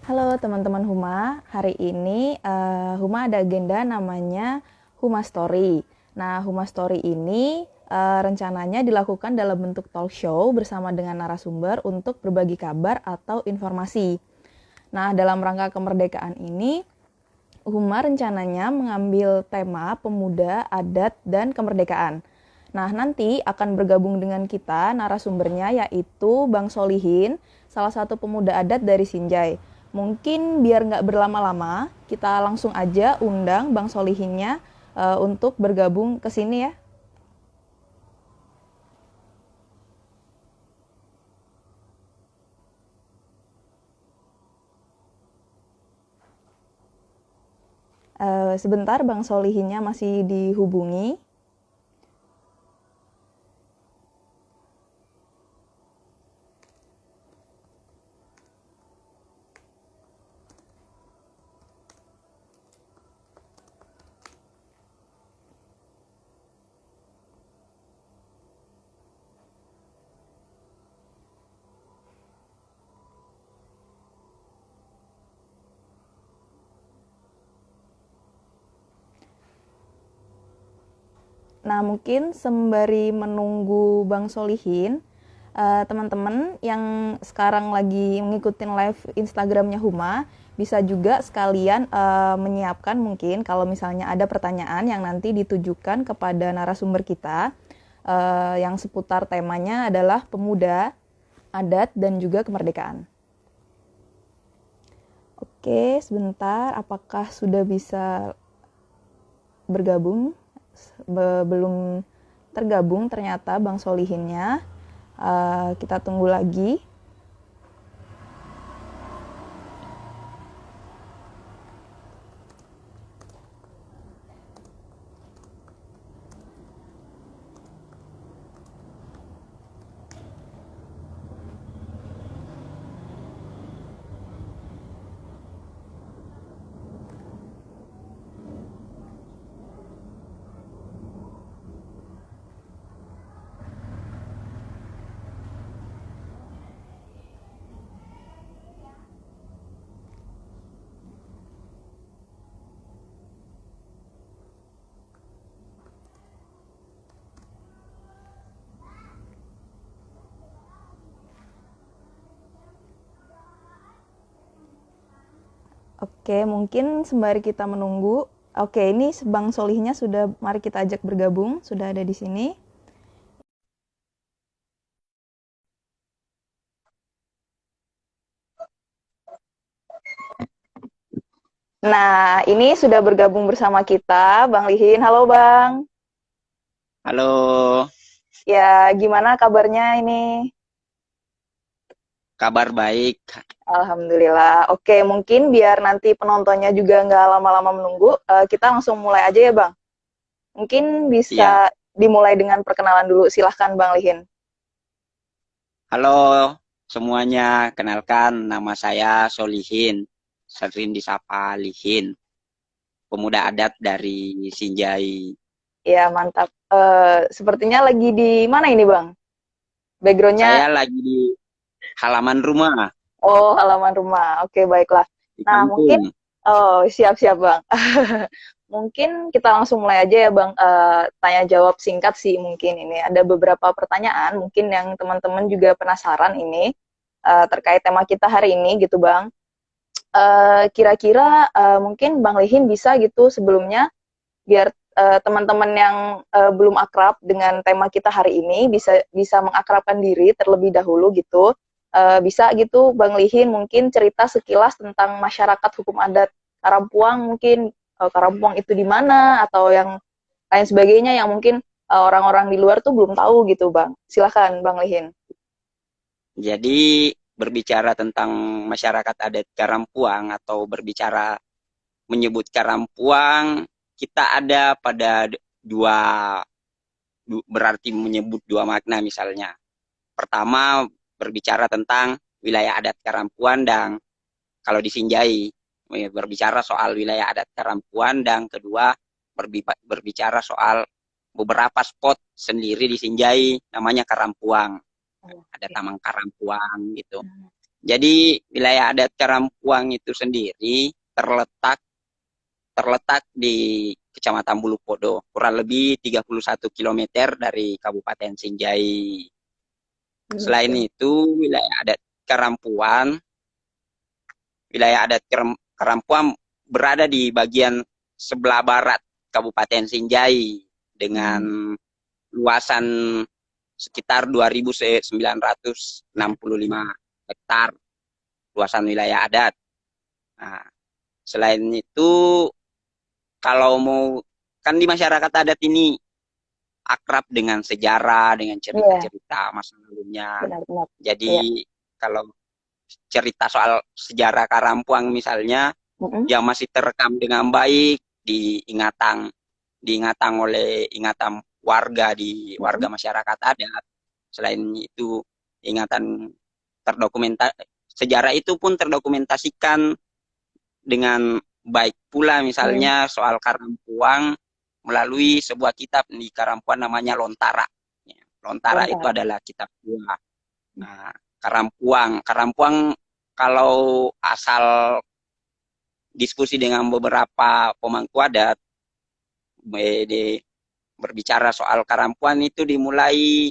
Halo teman-teman Huma, hari ini Huma ada agenda namanya Huma Story. Nah, Huma Story ini rencananya dilakukan dalam bentuk talk show bersama dengan narasumber untuk berbagi kabar atau informasi. Nah, dalam rangka kemerdekaan ini, Huma rencananya mengambil tema pemuda, adat, dan kemerdekaan. Nah, nanti akan bergabung dengan kita narasumbernya yaitu Bang Solihin, salah satu pemuda adat dari Sinjai. Mungkin biar nggak berlama-lama, kita langsung aja undang Bang Solihinnya untuk bergabung ke sini ya. Sebentar, Bang Solihinnya masih dihubungi. Nah, mungkin sembari menunggu Bang Solihin, teman-teman yang sekarang lagi ngikutin live Instagramnya Huma, bisa juga sekalian menyiapkan mungkin kalau misalnya ada pertanyaan yang nanti ditujukan kepada narasumber kita, yang seputar temanya adalah pemuda, adat, dan juga kemerdekaan. Oke, sebentar, apakah sudah bisa bergabung? Belum tergabung ternyata Bang Solihinnya. Kita tunggu lagi. Oke, mungkin sembari kita menunggu. Oke, ini Bang Solihnya sudah, mari kita ajak bergabung, sudah ada di sini. Nah, ini sudah bergabung bersama kita, Bang Lihin. Halo, Bang. Halo, Ya, gimana kabarnya ini? kabar baik. Alhamdulillah. Oke, mungkin biar nanti penontonnya juga nggak lama-lama menunggu, kita langsung mulai aja ya, Bang. Mungkin bisa Iya, dimulai dengan perkenalan dulu. Silahkan, Bang Lihin. halo semuanya. Kenalkan, nama saya Solihin. Sering disapa Lihin, pemuda adat dari Sinjai. Ya, mantap. Sepertinya lagi di mana ini, Bang? Saya Backgroundnya, lagi di halaman rumah oh, halaman rumah. Oke, baiklah. di Nah, mungkin, kampung. oh, siap-siap, Bang. Mungkin kita langsung mulai aja ya, Bang. Tanya jawab singkat sih mungkin ini. Ada beberapa pertanyaan mungkin yang teman-teman juga penasaran ini terkait tema kita hari ini gitu, Bang. Kira-kira mungkin Bang Lihin bisa gitu sebelumnya biar teman-teman yang belum akrab dengan tema kita hari ini bisa bisa mengakrabkan diri terlebih dahulu gitu. Bisa gitu Bang Lihin mungkin cerita sekilas tentang masyarakat hukum adat Karampuang mungkin Karampuang itu di mana atau yang lain sebagainya yang mungkin orang-orang di luar tuh belum tahu gitu Bang. Silakan Bang Lihin. Jadi berbicara tentang masyarakat adat Karampuang atau berbicara menyebut Karampuang, kita ada pada dua, berarti menyebut dua makna misalnya. Pertama berbicara tentang wilayah adat Karampuan dan kalau di Sinjai berbicara soal wilayah adat Karampuan dan kedua berbicara soal beberapa spot sendiri di Sinjai namanya Karampuang. Ada Oke. Taman Karampuang gitu. Jadi wilayah adat Karampuang itu sendiri terletak terletak di Kecamatan Bulupodo, kurang lebih 31 kilometer dari Kabupaten Sinjai. Selain Oke. itu, wilayah adat Karampuang, wilayah adat Karampuang berada di bagian sebelah barat Kabupaten Sinjai dengan Hmm. luasan sekitar 2.965 hektar luasan wilayah adat. Nah, selain itu, kalau mau, kan di masyarakat adat ini akrab dengan sejarah, dengan Iya, cerita-cerita masa lalunya. benar-benar. Iya. Jadi kalau cerita soal sejarah Karampuang misalnya Mm-mm. yang masih terekam dengan baik diingatan oleh ingatan warga di warga Mm-mm. masyarakat adat. Selain itu ingatan terdokumenta sejarah itu pun terdokumentasikan dengan baik pula Hmm. misalnya soal Karampuang melalui sebuah kitab di Karampuang namanya Lontara. Ya, Lontara itu Lontar. adalah kitab tua. Nah, Karampuang kalau asal diskusi dengan beberapa pemangku adat berbicara soal Karampuang itu dimulai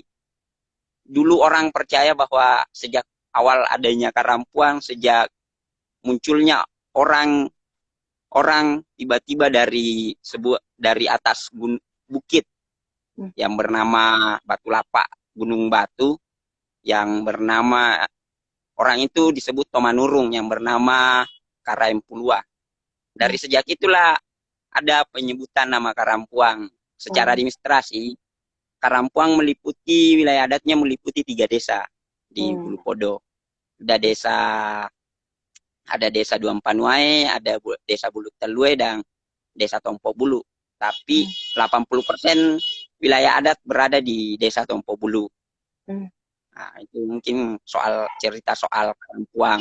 dulu orang percaya bahwa sejak awal adanya Karampuang, sejak munculnya orang orang tiba-tiba dari atas bukit Hmm. yang bernama Batu Lapak, Gunung Batu yang bernama orang itu disebut Tomanurung yang bernama Karaempulua. Hmm. Dari sejak itulah ada penyebutan nama Karampuang. Secara Hmm. administrasi, Karampuang meliputi wilayah adatnya meliputi 3 desa di Hmm. Bulupodo. Ada desa Duampanuai, ada desa Bulu Telue dan desa Tompo Bulu. Tapi Hmm. 80% wilayah adat berada di desa Tompo Bulu. Hmm. Nah, itu mungkin cerita soal Karampuang.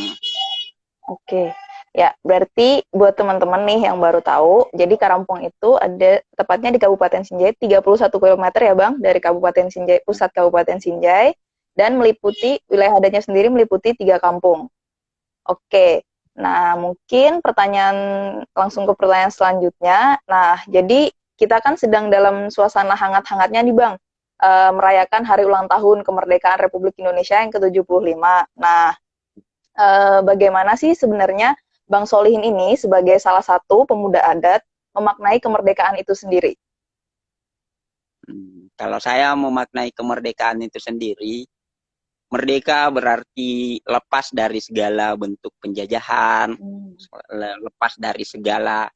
Oke. Ya, berarti buat teman-teman nih yang baru tahu, jadi Karampung itu ada tepatnya di Kabupaten Sinjai, 31 kilometer ya Bang, dari Kabupaten Sinjai, pusat Kabupaten Sinjai, dan meliputi, wilayah adatnya sendiri meliputi 3 kampung. Oke. Nah, mungkin langsung ke pertanyaan selanjutnya. Nah, jadi kita kan sedang dalam suasana hangat-hangatnya nih Bang, merayakan hari ulang tahun kemerdekaan Republik Indonesia yang ke-75. Nah, bagaimana sih sebenarnya Bang Solihin ini sebagai salah satu pemuda adat memaknai kemerdekaan itu sendiri? Kalau saya memaknai kemerdekaan itu sendiri, merdeka berarti lepas dari segala bentuk penjajahan, Hmm. lepas dari segala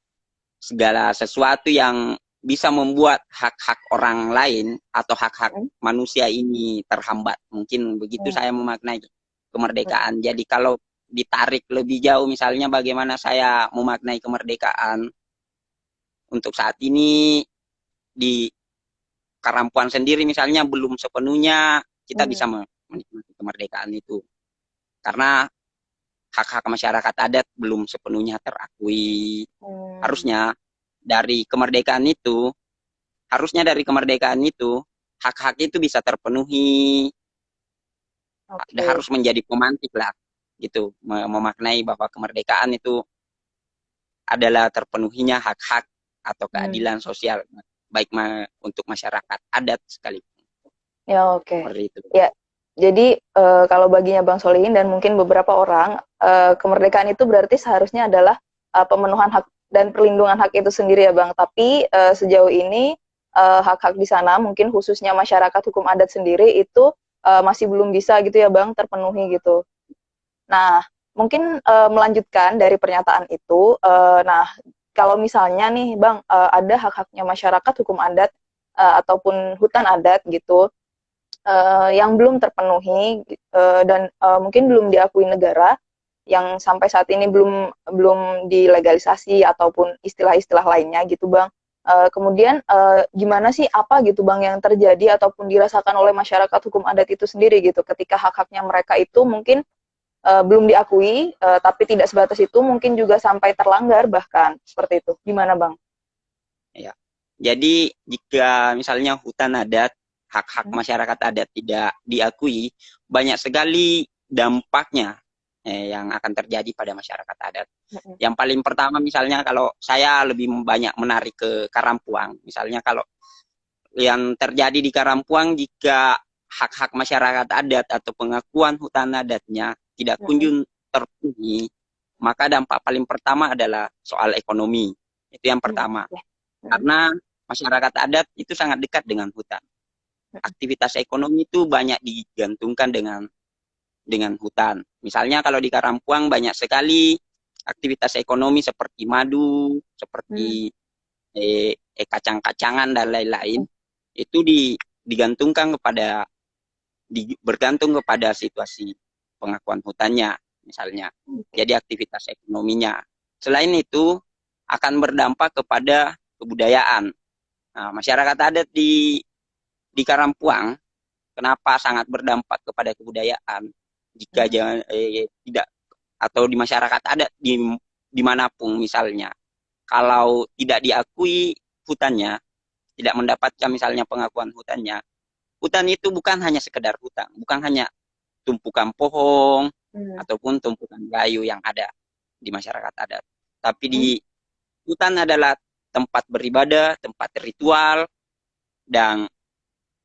segala sesuatu yang bisa membuat hak-hak orang lain atau hak-hak Hmm. manusia ini terhambat. Mungkin begitu Hmm. saya memaknai kemerdekaan. Jadi kalau ditarik lebih jauh misalnya bagaimana saya memaknai kemerdekaan untuk saat ini di Karampuan sendiri misalnya belum sepenuhnya kita Hmm. bisa menikmati kemerdekaan itu karena hak-hak masyarakat adat belum sepenuhnya terakui. Hmm. Harusnya dari kemerdekaan itu, harusnya dari kemerdekaan itu hak-hak itu bisa terpenuhi, Oke. harus menjadi pemantik lah gitu, memaknai bahwa kemerdekaan itu adalah terpenuhinya hak-hak atau Hmm. keadilan sosial baik untuk masyarakat adat sekali Ya, oke. seperti itu. Ya, jadi kalau baginya Bang Solihin dan mungkin beberapa orang, kemerdekaan itu berarti seharusnya adalah pemenuhan hak dan perlindungan hak itu sendiri ya Bang. Tapi sejauh ini hak-hak di sana mungkin khususnya masyarakat hukum adat sendiri itu masih belum bisa gitu ya Bang terpenuhi gitu. Nah, mungkin melanjutkan dari pernyataan itu, nah kalau misalnya nih Bang ada hak-haknya masyarakat hukum adat ataupun hutan adat gitu yang belum terpenuhi dan mungkin belum diakui negara yang sampai saat ini belum belum dilegalisasi ataupun istilah-istilah lainnya gitu Bang. Kemudian gimana sih apa gitu Bang yang terjadi ataupun dirasakan oleh masyarakat hukum adat itu sendiri gitu ketika hak-haknya mereka itu mungkin belum diakui tapi tidak sebatas itu mungkin juga sampai terlanggar bahkan seperti itu. Gimana Bang? Ya. Jadi jika misalnya hutan adat, hak-hak Hmm? masyarakat adat tidak diakui, banyak sekali dampaknya. yang akan terjadi pada masyarakat adat. Mm-mm. Yang paling pertama misalnya kalau saya lebih banyak menarik ke Karampuang, misalnya kalau yang terjadi di Karampuang jika hak-hak masyarakat adat atau pengakuan hutan adatnya tidak Mm-mm. kunjung terpenuhi, maka dampak paling pertama adalah soal ekonomi. Itu yang Mm-mm. pertama. Ya. Mm-mm. Karena masyarakat adat itu sangat dekat dengan hutan. Mm-mm. Aktivitas ekonomi itu banyak digantungkan dengan hutan. Misalnya kalau di Karampuang banyak sekali aktivitas ekonomi seperti madu, Mm. seperti kacang-kacangan dan lain-lain itu digantungkan kepada bergantung kepada situasi pengakuan hutannya misalnya. Oke. Jadi aktivitas ekonominya. Selain itu akan berdampak kepada kebudayaan. Nah, masyarakat adat di Karampuang kenapa sangat berdampak kepada kebudayaan? Jika Mm. jangan tidak atau di masyarakat adat dimanapun misalnya, kalau tidak diakui hutannya, tidak mendapatkan misalnya pengakuan hutannya, hutan itu bukan hanya sekedar hutan, bukan hanya tumpukan pohon Mm. ataupun tumpukan kayu yang ada di masyarakat adat, tapi di Mm. hutan adalah tempat beribadah, tempat ritual, dan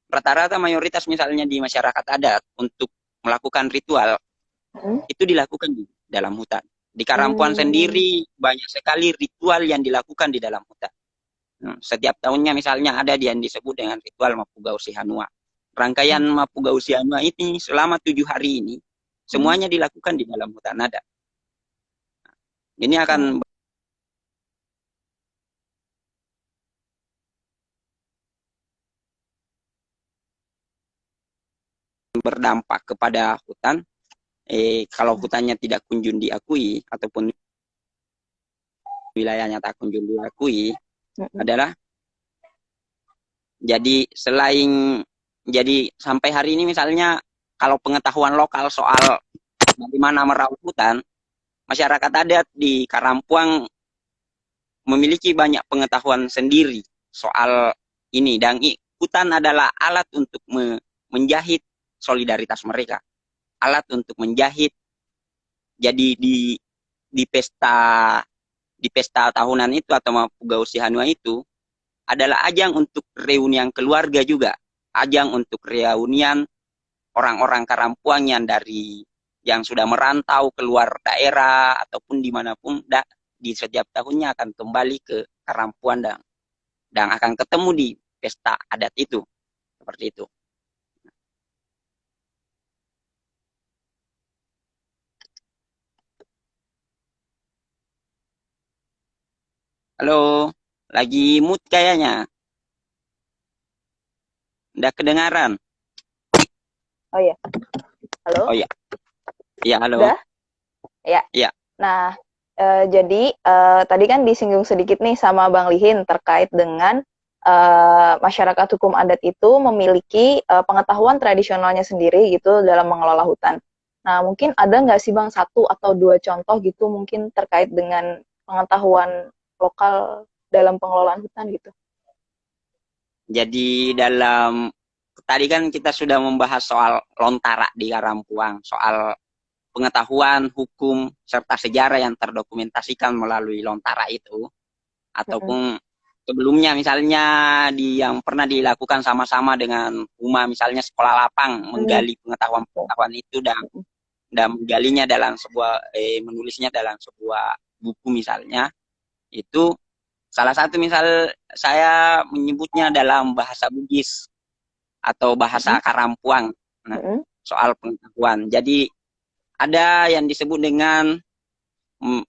rata-rata mayoritas misalnya di masyarakat adat untuk melakukan ritual Mm. itu dilakukan di dalam hutan. Di Karampuan Mm. sendiri banyak sekali ritual yang dilakukan di dalam hutan. Setiap tahunnya misalnya ada yang disebut dengan ritual Mapugao Sihanua. Rangkaian Mm. Mapugao Sihanua ini selama 7 hari ini Mm. semuanya dilakukan di dalam hutan adat. Ini Oh. akan berdampak kepada hutan. Kalau hutannya tidak kunjung diakui ataupun wilayahnya tak kunjung diakui Mm. adalah jadi sampai hari ini misalnya kalau pengetahuan lokal soal bagaimana merawat hutan, masyarakat adat di Karampuang memiliki banyak pengetahuan sendiri soal ini dan hutan adalah alat untuk menjahit solidaritas mereka, alat untuk menjahit. Jadi di pesta tahunan itu atau Mapugao Sihanua itu adalah ajang untuk reunian keluarga juga, ajang untuk reunian orang-orang Karampuang yang sudah merantau keluar daerah ataupun dimanapun di setiap tahunnya akan kembali ke Karampuang dan akan ketemu di pesta adat itu seperti itu. Halo, lagi mood kayaknya, udah kedengaran? Oh ya, Oh halo? ya, iya halo, Udah? Ya. iya. Nah, jadi tadi kan disinggung sedikit nih sama Bang Lihin terkait dengan masyarakat hukum adat itu memiliki pengetahuan tradisionalnya sendiri gitu dalam mengelola hutan. Nah, mungkin ada nggak sih Bang satu atau dua contoh gitu mungkin terkait dengan pengetahuan lokal dalam pengelolaan hutan gitu? Jadi tadi kan kita sudah membahas soal lontara di Karampuang, soal pengetahuan hukum serta sejarah yang terdokumentasikan melalui lontara itu, Mm-mm. ataupun sebelumnya misalnya yang pernah dilakukan sama-sama dengan UMA misalnya sekolah lapang Mm. menggali pengetahuan-pengetahuan itu dan menggalinya dalam menulisnya dalam sebuah buku misalnya itu salah satu misal saya menyebutnya dalam bahasa Bugis atau bahasa Mm-mm. Karampuang. Nah, Mm-mm. soal pengetahuan. Jadi ada yang disebut dengan mm,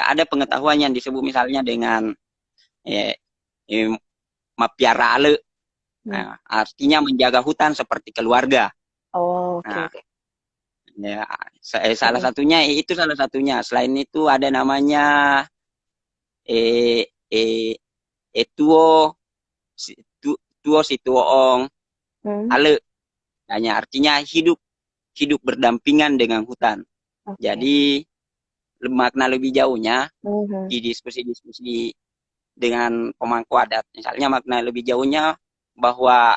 ada pengetahuan yang disebut misalnya dengan eh, eh, mapiara ale. Mm. Nah, artinya menjaga hutan seperti keluarga. Oh, oke Nah, oke. ya, salah Mm-mm. satunya itu salah satunya. Selain itu ada namanya eh, eh, tuo tuo si tuoong Mm. ale. Hanya artinya hidup berdampingan dengan hutan. Oke. Jadi makna lebih jauhnya Mhm. di diskusi-diskusi dengan pemangku adat, misalnya makna lebih jauhnya bahwa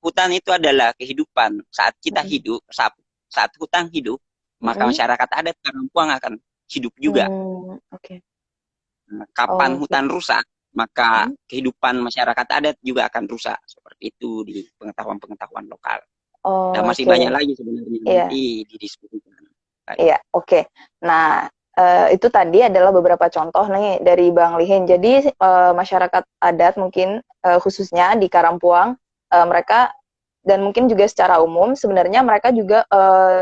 hutan itu adalah kehidupan. Saat kita Mhm. hidup, saat hutan hidup, maka Mm-mm. masyarakat adat Karampuang akan hidup juga. Oke. Nah, kapan Oh, hutan gitu. rusak, maka Mm. kehidupan masyarakat adat juga akan rusak. Seperti itu di pengetahuan-pengetahuan lokal. Dan Oh, masih oke. banyak lagi sebenarnya Iya. nanti didiskusikan. Iya, oke. Nah, itu tadi adalah beberapa contoh nih dari Bang Lihin. Jadi, masyarakat adat mungkin khususnya di Karampuang, mereka dan mungkin juga secara umum sebenarnya mereka juga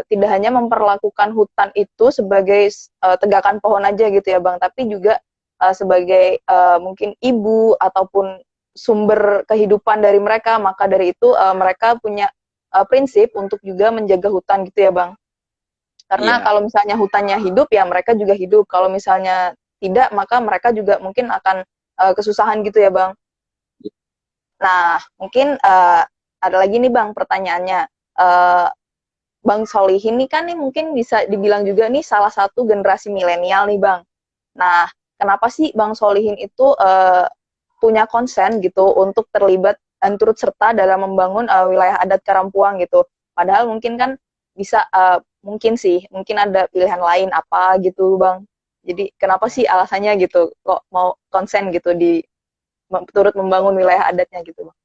tidak hanya memperlakukan hutan itu sebagai tegakan pohon aja gitu ya Bang, tapi juga sebagai mungkin ibu ataupun sumber kehidupan dari mereka. Maka dari itu mereka punya prinsip untuk juga menjaga hutan gitu ya Bang. Karena Iya, kalau misalnya hutannya hidup, ya mereka juga hidup. Kalau misalnya tidak, maka mereka juga mungkin akan kesusahan gitu ya, Bang. Nah, mungkin ada lagi nih, Bang, pertanyaannya. Eh, Bang Solihin ini kan nih mungkin bisa dibilang juga nih salah satu generasi milenial nih, Bang. Nah, kenapa sih Bang Solihin itu punya konsen gitu untuk terlibat dan turut serta dalam membangun wilayah adat Karampuang gitu? Padahal mungkin kan bisa mungkin sih, mungkin ada pilihan lain apa gitu, Bang. Jadi kenapa sih alasannya gitu kok mau konsen gitu di turut membangun wilayah adatnya gitu, Bang?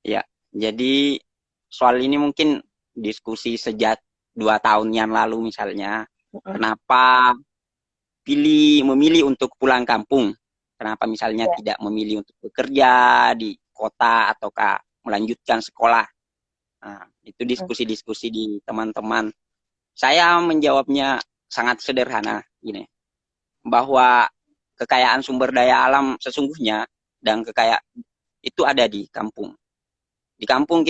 iya. Jadi soal ini mungkin diskusi sejak 2 tahun yang lalu misalnya. Mm-mm. Kenapa memilih untuk pulang kampung? Kenapa misalnya Ya. tidak memilih untuk bekerja di kota ataukah melanjutkan sekolah? Nah, itu Mm. diskusi-diskusi di teman-teman. Saya menjawabnya sangat sederhana, gini, bahwa kekayaan sumber daya alam sesungguhnya dan kekayaan itu ada di kampung. Di kampung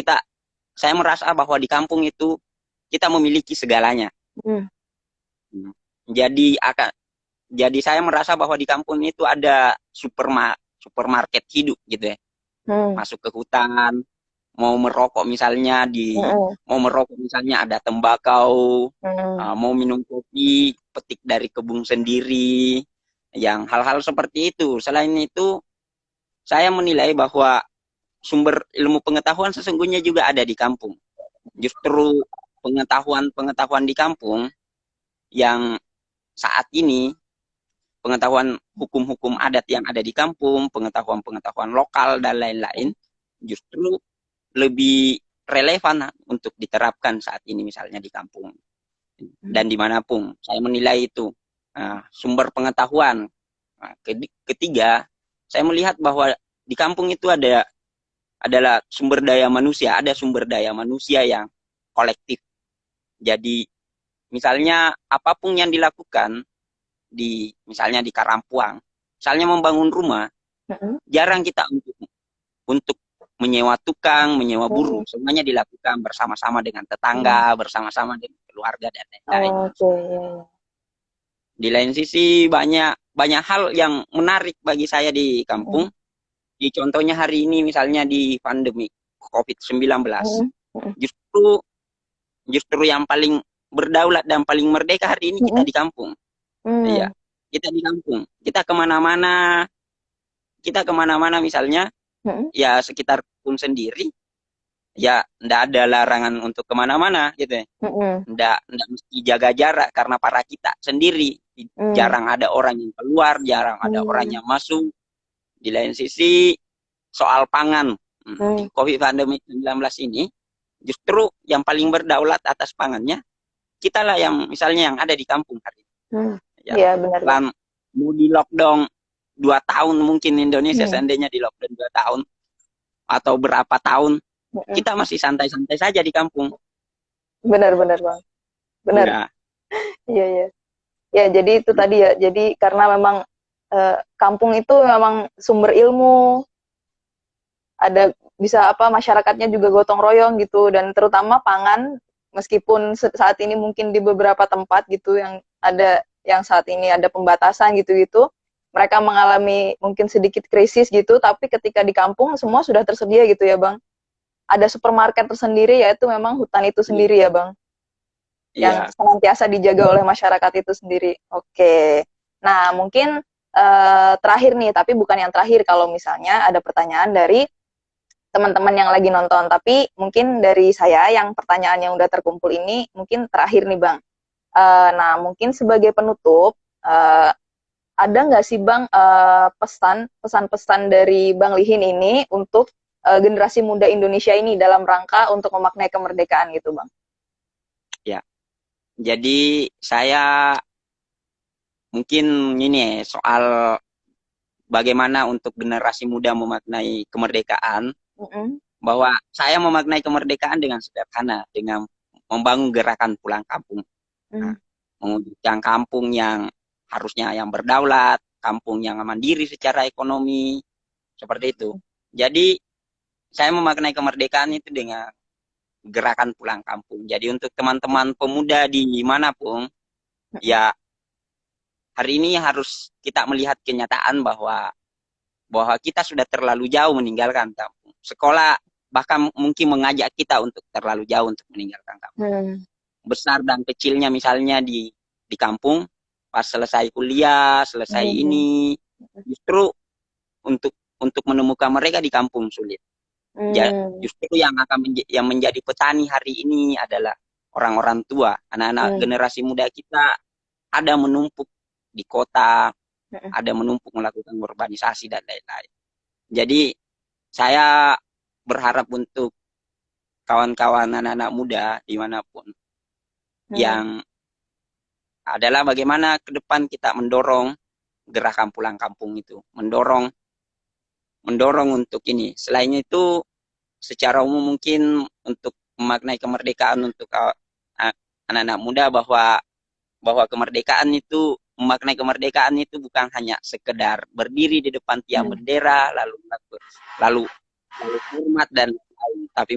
saya merasa bahwa di kampung itu kita memiliki segalanya. Mm. Hmm. Jadi jadi saya merasa bahwa di kampung itu ada supermarket hidup gitu ya. Mm. Masuk ke hutan, mau merokok misalnya Mm. mau merokok misalnya ada tembakau, Mm. mau minum kopi petik dari kebun sendiri, yang hal-hal seperti itu. Selain itu, saya menilai bahwa sumber ilmu pengetahuan sesungguhnya juga ada di kampung. Justru pengetahuan-pengetahuan di kampung yang saat ini, pengetahuan hukum-hukum adat yang ada di kampung, pengetahuan-pengetahuan lokal dan lain-lain, justru lebih relevan untuk diterapkan saat ini misalnya di kampung Mm. dan dimanapun. Saya menilai itu sumber pengetahuan. Nah, ketiga, saya melihat bahwa di kampung itu adalah sumber daya manusia, ada sumber daya manusia yang kolektif. Jadi misalnya apapun yang dilakukan misalnya di Karampuang, misalnya membangun rumah, Mm. jarang kita untuk menyewa tukang, menyewa buruh, Mm. semuanya dilakukan bersama-sama dengan Mm. tetangga, bersama-sama dengan keluarga dan lain-lain. Oke, ya, ya. Di lain sisi banyak banyak hal yang menarik bagi saya di kampung. Mm. Di contohnya hari ini misalnya di pandemi COVID-19, Mm. Mm. justru justru yang paling berdaulat dan paling merdeka hari ini kita Mm. di kampung. Iya, Mm. kita di kampung. Kita kemana-mana misalnya, Mm. ya sekitar pun sendiri, ya ndak ada larangan untuk kemana-mana gitu ya. Mm. Ndak mesti jaga jarak karena para kita sendiri. Mm. Jarang ada orang yang keluar, jarang ada orang Mm. yang masuk. Di lain sisi, soal pangan, di Mm. COVID pandemi 19 ini, justru yang paling berdaulat atas pangannya, kita lah yang misalnya yang ada di kampung hari ini. Mm. Ya, Iya, benar, Bang. kan mau di lockdown 2 tahun mungkin Indonesia Mm. seandainya di lockdown 2 tahun atau berapa tahun, Mm. kita masih santai-santai saja di kampung. Benar, benar, Bang. Benar. Ya, Iya, iya. Ya, jadi itu tadi ya. Jadi karena memang kampung itu memang sumber ilmu, ada bisa apa masyarakatnya juga gotong royong gitu dan terutama pangan meskipun saat ini mungkin di beberapa tempat gitu yang ada yang saat ini ada pembatasan gitu-gitu mereka mengalami mungkin sedikit krisis gitu tapi ketika di kampung semua sudah tersedia gitu ya Bang. Ada supermarket tersendiri yaitu memang hutan itu iya, sendiri ya Bang yang iya, senantiasa dijaga oleh masyarakat itu sendiri. Oke. Nah, mungkin terakhir nih, tapi bukan yang terakhir kalau misalnya ada pertanyaan dari teman-teman yang lagi nonton. Tapi mungkin dari saya yang pertanyaan yang udah terkumpul ini mungkin terakhir nih Bang. Nah mungkin sebagai penutup, ada nggak sih Bang pesan-pesan dari Bang Lihin ini untuk generasi muda Indonesia ini dalam rangka untuk memaknai kemerdekaan gitu Bang? Ya, jadi saya mungkin ini soal bagaimana untuk generasi muda memaknai kemerdekaan, Mm-mm. bahwa saya memaknai kemerdekaan dengan sederhana, dengan membangun gerakan pulang kampung. Nah, Mm. mewujudkan kampung yang harusnya yang berdaulat, kampung yang mandiri secara ekonomi, seperti itu. Jadi saya memaknai kemerdekaan itu dengan gerakan pulang kampung. Jadi untuk teman-teman pemuda di manapun, ya hari ini harus kita melihat kenyataan bahwa kita sudah terlalu jauh meninggalkan kampung. Sekolah bahkan mungkin mengajak kita untuk terlalu jauh untuk meninggalkan kampung. Mm. Besar dan kecilnya misalnya di kampung, pas selesai kuliah, selesai Mm. ini, justru untuk menemukan mereka di kampung sulit. Mm. Justru yang menjadi petani hari ini adalah orang-orang tua, anak-anak Mm. generasi muda kita ada menumpuk di kota, Mm. ada menumpuk melakukan urbanisasi dan lain-lain. Jadi saya berharap untuk kawan-kawan anak-anak muda dimanapun Mm. yang adalah bagaimana ke depan kita mendorong gerakan pulang kampung itu, mendorong untuk ini. Selain itu, secara umum mungkin untuk memaknai kemerdekaan untuk anak-anak muda bahwa kemerdekaan itu memaknai kemerdekaan itu bukan hanya sekedar berdiri di depan tiang Mm. bendera lalu lalu hormat dan lain, tapi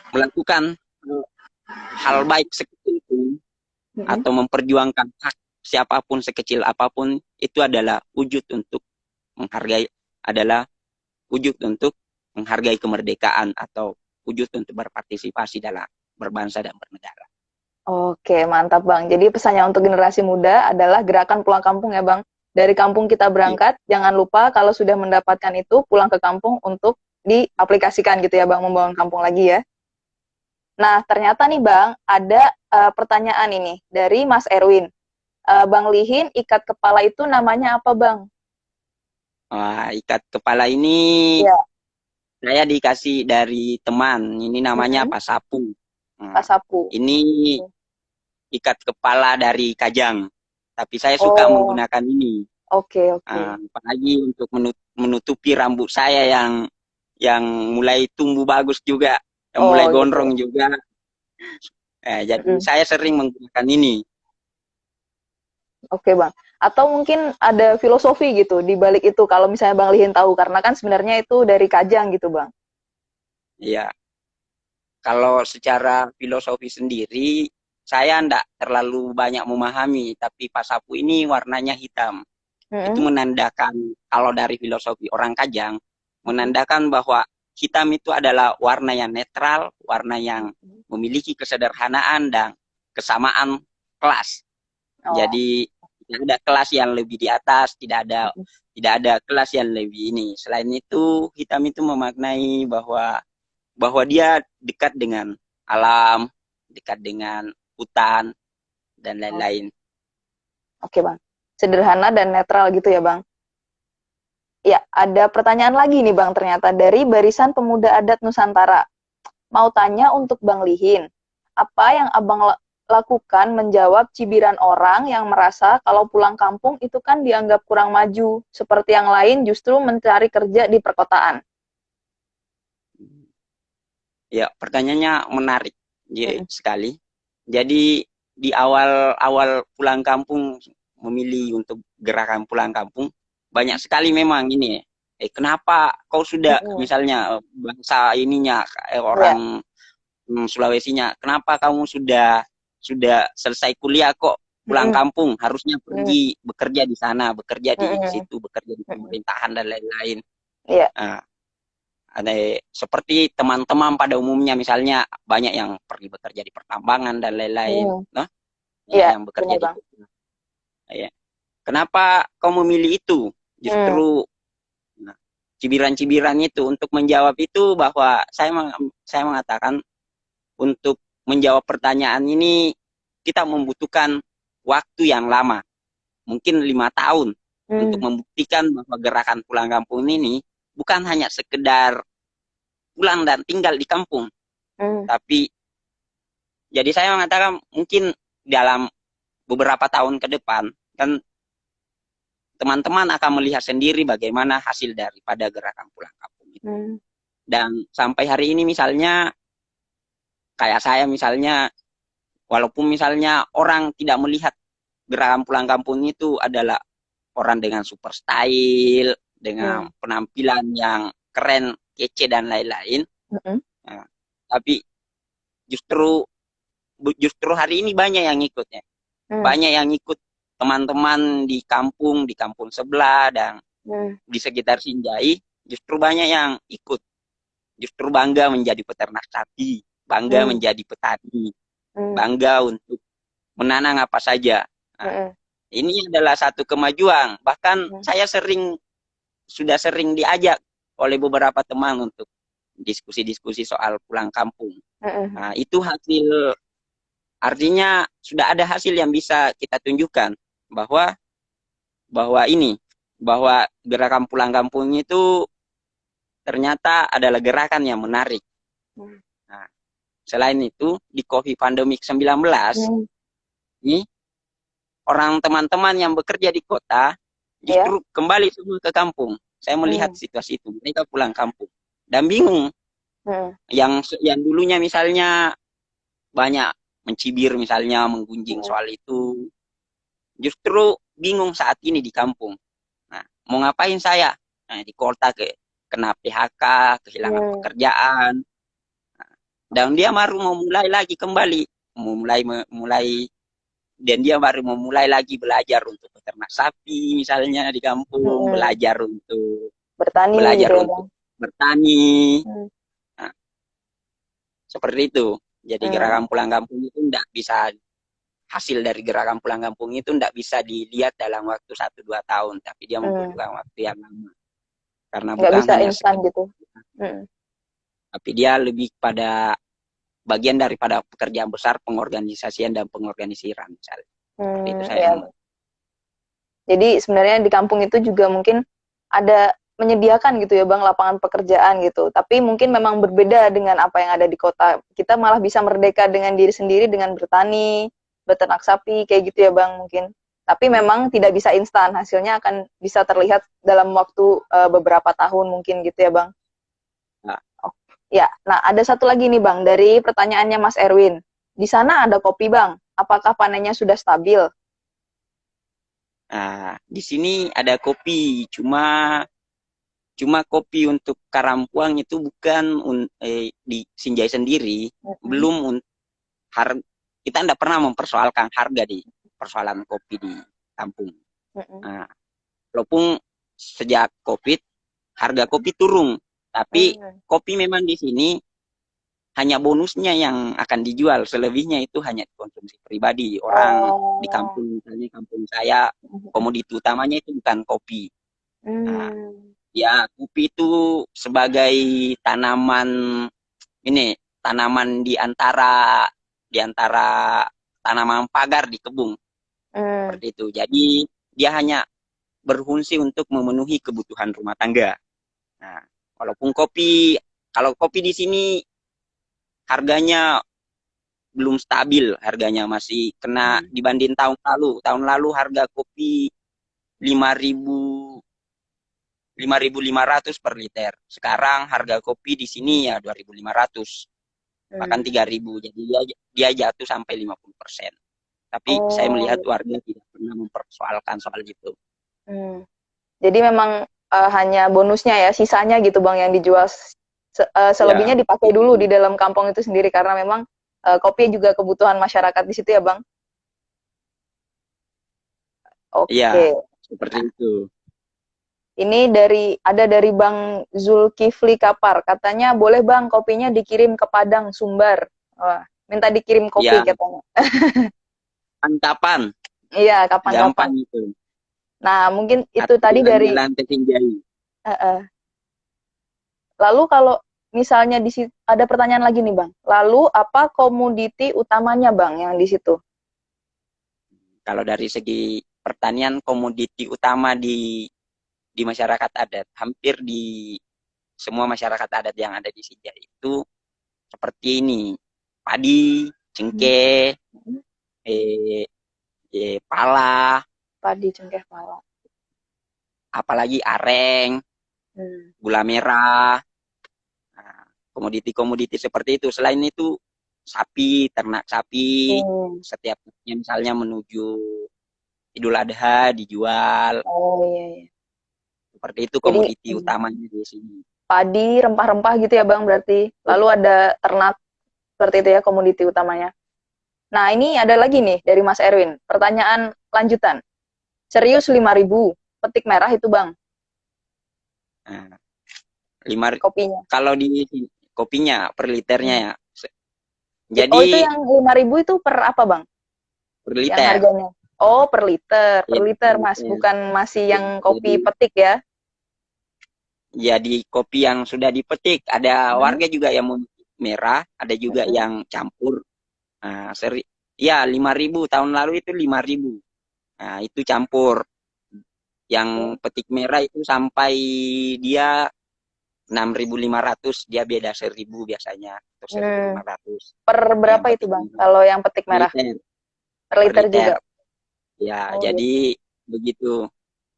melakukan hal baik sekecil itu Mm. atau memperjuangkan hak siapapun sekecil apapun itu adalah wujud untuk menghargai adalah wujud untuk menghargai kemerdekaan atau wujud untuk berpartisipasi dalam berbangsa dan bernegara. Oke, mantap Bang. Jadi pesannya untuk generasi muda adalah gerakan pulang kampung ya Bang. Dari kampung kita Iya, berangkat, jangan lupa kalau sudah mendapatkan itu pulang ke kampung untuk diaplikasikan gitu ya Bang, membangun kampung lagi ya. Nah, ternyata nih Bang, ada pertanyaan ini dari Mas Erwin. Bang Lihin, ikat kepala itu namanya apa Bang? wah, ikat kepala ini Ya, saya dikasih dari teman. Ini namanya mm-mm. pasapu. Nah, Pasapu. ini ikat kepala dari Kajang. Tapi saya suka Oh, menggunakan ini. oke, oke. Apalagi untuk menutupi rambut saya yang mulai tumbuh bagus juga, yang mulai Oh, gondrong gitu. juga. Jadi Mm-mm. saya sering menggunakan ini. Oke Bang. Atau mungkin ada filosofi gitu di balik itu kalau misalnya Bang Lihin tahu karena kan sebenarnya itu dari Kajang gitu Bang. Ya, kalau secara filosofi sendiri, saya enggak terlalu banyak memahami, tapi pasapu ini warnanya hitam. Itu Mm-mm. menandakan, kalau dari filosofi orang Kajang, Mm-mm. menandakan bahwa hitam itu adalah warna yang netral, warna yang memiliki kesederhanaan dan kesamaan kelas. Oh. Jadi tidak ada kelas yang lebih di atas, Mm-mm. tidak ada kelas yang lebih ini. Selain itu, hitam itu memaknai bahwa dia dekat dengan alam, dekat dengan hutan dan Oh, lain-lain. oke Bang. Sederhana dan netral gitu ya Bang. Ya, ada pertanyaan lagi nih Bang ternyata dari Barisan Pemuda Adat Nusantara. Mau tanya untuk Bang Lihin, apa yang Abang lakukan menjawab cibiran orang yang merasa kalau pulang kampung itu kan dianggap kurang maju, seperti yang lain justru mencari kerja di perkotaan? Ya, pertanyaannya menarik Mm-mm. sekali. Jadi di awal-awal pulang kampung memilih untuk gerakan pulang kampung banyak sekali memang ini. Kenapa kau sudah Mm-mm. misalnya bangsa ininya Ya. orang Sulawesinya, kenapa kamu sudah selesai kuliah kok pulang Mm-mm. kampung? Harusnya Mm-mm. pergi bekerja di sana, bekerja di Mm-mm. situ, bekerja di Mm-mm. pemerintahan dan lain-lain. Iya. Nah, ada seperti teman-teman pada umumnya misalnya banyak yang pergi bekerja di pertambangan dan lain-lain, Mm. no? Banyak Iya, yang bekerja benar di Bang. ya. Kenapa kau memilih itu? Mm. Justru nah, cibiran-cibiran itu. Untuk menjawab itu bahwa saya mengatakan untuk menjawab pertanyaan ini kita membutuhkan waktu yang lama, mungkin 5 tahun, untuk Hmm. membuktikan bahwa gerakan pulang kampung ini bukan hanya sekedar pulang dan tinggal di kampung, Hmm. tapi jadi saya mengatakan mungkin dalam beberapa tahun ke depan kan teman-teman akan melihat sendiri bagaimana hasil daripada gerakan pulang kampung itu. Hmm. Dan sampai hari ini misalnya kayak saya misalnya, walaupun misalnya orang tidak melihat gerakan pulang kampung itu adalah orang dengan super style, dengan Hmm. penampilan yang keren, kece dan lain-lain. Hmm. Nah, tapi justru justru hari ini banyak yang ikutnya. Hmm. Banyak yang ikut teman-teman di kampung sebelah dan Hmm. di sekitar Sinjai, justru banyak yang ikut. Justru bangga menjadi peternak sapi, bangga Hmm. menjadi petani, Hmm. bangga untuk menanam apa saja. Nah, Hmm. ini adalah satu kemajuan. Bahkan Hmm. saya sudah sering diajak oleh beberapa teman untuk diskusi-diskusi soal pulang kampung. Hmm. Nah, itu hasil, artinya sudah ada hasil yang bisa kita tunjukkan bahwa bahwa ini bahwa gerakan pulang kampung itu ternyata adalah gerakan yang menarik. Hmm. Nah, selain itu di COVID pandemik 19 Hmm. ini orang teman-teman yang bekerja di kota Ya. justru kembali semua ke kampung. Saya melihat Hmm. situasi itu, mereka pulang kampung dan bingung. Hmm. Yang dulunya misalnya banyak mencibir misalnya menggunjing Hmm. soal itu, justru bingung saat ini di kampung. Nah, mau ngapain saya? Nah, di kota kena PHK, kehilangan Hmm. pekerjaan, dan dia baru mau mulai lagi kembali, mulai dan dia baru memulai lagi belajar untuk beternak sapi misalnya di kampung, Hmm. Bertani belajar gitu ya untuk bang. bertani. Hmm. Nah, seperti itu. Jadi Hmm. gerakan pulang kampung itu tidak bisa, hasil dari gerakan pulang kampung itu tidak bisa dilihat dalam waktu 1-2 tahun, tapi dia Hmm. membutuhkan waktu yang lama. Karena Nggak bukan bisa hanya instan sekedar, gitu. Hmm. tapi dia lebih pada bagian daripada pekerjaan besar pengorganisasian dan pengorganisiran misalnya. Seperti itu Hmm. saya. Ya. Jadi sebenarnya di kampung itu juga mungkin ada menyediakan gitu ya bang lapangan pekerjaan gitu. Tapi mungkin memang berbeda dengan apa yang ada di kota. Kita malah bisa merdeka dengan diri sendiri dengan bertani, beternak sapi kayak gitu ya bang mungkin. Tapi memang tidak bisa instan, hasilnya akan bisa terlihat dalam waktu beberapa tahun mungkin gitu ya bang. Nah, Oh, ya, nah ada satu lagi nih bang dari pertanyaannya Mas Erwin. Di sana ada kopi bang, apakah panennya sudah stabil? nah, di sini ada kopi, cuma kopi untuk Karampuang itu bukan di Sinjai sendiri, Mm-mm. belum kita tidak pernah mempersoalkan harga di persoalan kopi di kampung. Mm-mm. Nah, walaupun sejak COVID harga kopi turun, tapi Mm. kopi memang di sini hanya bonusnya yang akan dijual, selebihnya itu hanya konsumsi pribadi. Orang di Oh. kampung, misalnya kampung saya, Mm-mm. komoditi utamanya itu bukan kopi. Nah, Hmm. ya kopi itu sebagai tanaman ini, tanaman di antara tanaman pagar di kebun, Hmm. seperti itu. Jadi dia hanya berfungsi untuk memenuhi kebutuhan rumah tangga. Nah, walaupun kalau kopi di sini harganya belum stabil, harganya masih kena Hmm. dibanding tahun lalu. Tahun lalu harga kopi 5.000 5.500 per liter. Sekarang harga kopi di sini ya 2.500, bahkan Hmm. 3.000. Jadi dia jatuh sampai 50%. Tapi saya melihat Oh. warga tidak pernah mempersoalkan soal itu. Hmm. Jadi memang hanya bonusnya ya, sisanya gitu bang yang dijual. Selebihnya Ya, dipakai dulu di dalam kampung itu sendiri karena memang kopi juga kebutuhan masyarakat di situ ya bang. iya, Oke. seperti Nah, itu. ini dari Bang Zulkifli Kapar. Katanya boleh Bang kopinya dikirim ke Padang, Sumbar. Wah, minta dikirim kopi Ya, katanya. kapan Iya, kapan-kapan. gampang itu. Nah, mungkin itu Atau tadi jalan dari jalan ke Sinjai. uh, uh, Lalu kalau misalnya di situ ada pertanyaan lagi nih Bang. Lalu apa komoditi utamanya Bang yang di situ? Kalau dari segi pertanian, komoditi utama di masyarakat adat, hampir di semua masyarakat adat yang ada di Sinjar itu seperti ini: padi, Hmm. cengkeh, eh, pala, Padi, cengkeh, pala. apalagi areng, Hmm. gula merah, nah, komoditi-komoditi seperti itu. Selain itu, sapi, ternak sapi, Hmm. setiap misalnya menuju Idul Adha dijual. Oh iya, iya. Seperti itu Jadi komoditi utamanya di sini. padi, rempah-rempah gitu ya Bang berarti. Lalu ada ternak seperti itu ya komoditi utamanya. Nah ini ada lagi nih dari Mas Erwin. Pertanyaan lanjutan. Serius 5.000 petik merah itu Bang Nah, lima, kopinya. kalau di kopinya per liternya Hmm. ya. Oh itu Jadi yang 5.000 itu per apa Bang? per Yang liter. harganya? Oh per Ya, per liter Mas, liter. bukan masih Ya, yang jadi kopi petik ya? kopi yang sudah dipetik. Ada Hmm. warga juga yang mau merah, ada juga Hmm. yang campur. Nah, ya 5.000 tahun lalu itu 5.000. Nah, itu campur. Yang Oke. petik merah itu sampai dia 6.500, dia beda 1.000 biasanya atau seribu Hmm. lima ratus Per yang berapa itu petik Bang? merah. Kalau yang petik Per merah? liter, Per per liter juga. liter. Ya, Oh gitu. jadi begitu.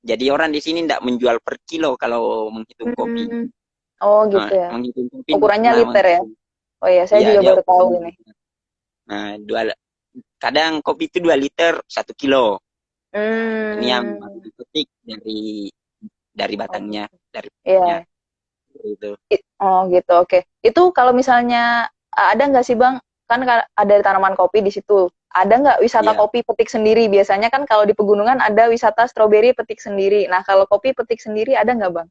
Jadi orang di sini tidak menjual per kilo kalau menghitung kopi. Hmm. Oh Nah, gitu ya. menghitung kopi nggak Ukurannya pernah liter ya? menghitung. Oh iya, saya Iya, juga dia baru tahu ukurannya ini. liter. Nah, kadang kopi itu 2 liter 1 kilo. Nah, ini yang baru Hmm. dipetik dari Oh batangnya, gitu. dari pohonnya. Iya. Itu. Oh gitu, oke. Itu kalau misalnya ada nggak sih Bang, kan ada tanaman kopi di situ. Ada nggak wisata Iya, kopi petik sendiri? Biasanya kan kalau di pegunungan ada wisata stroberi petik sendiri. Nah kalau kopi petik sendiri ada nggak Bang?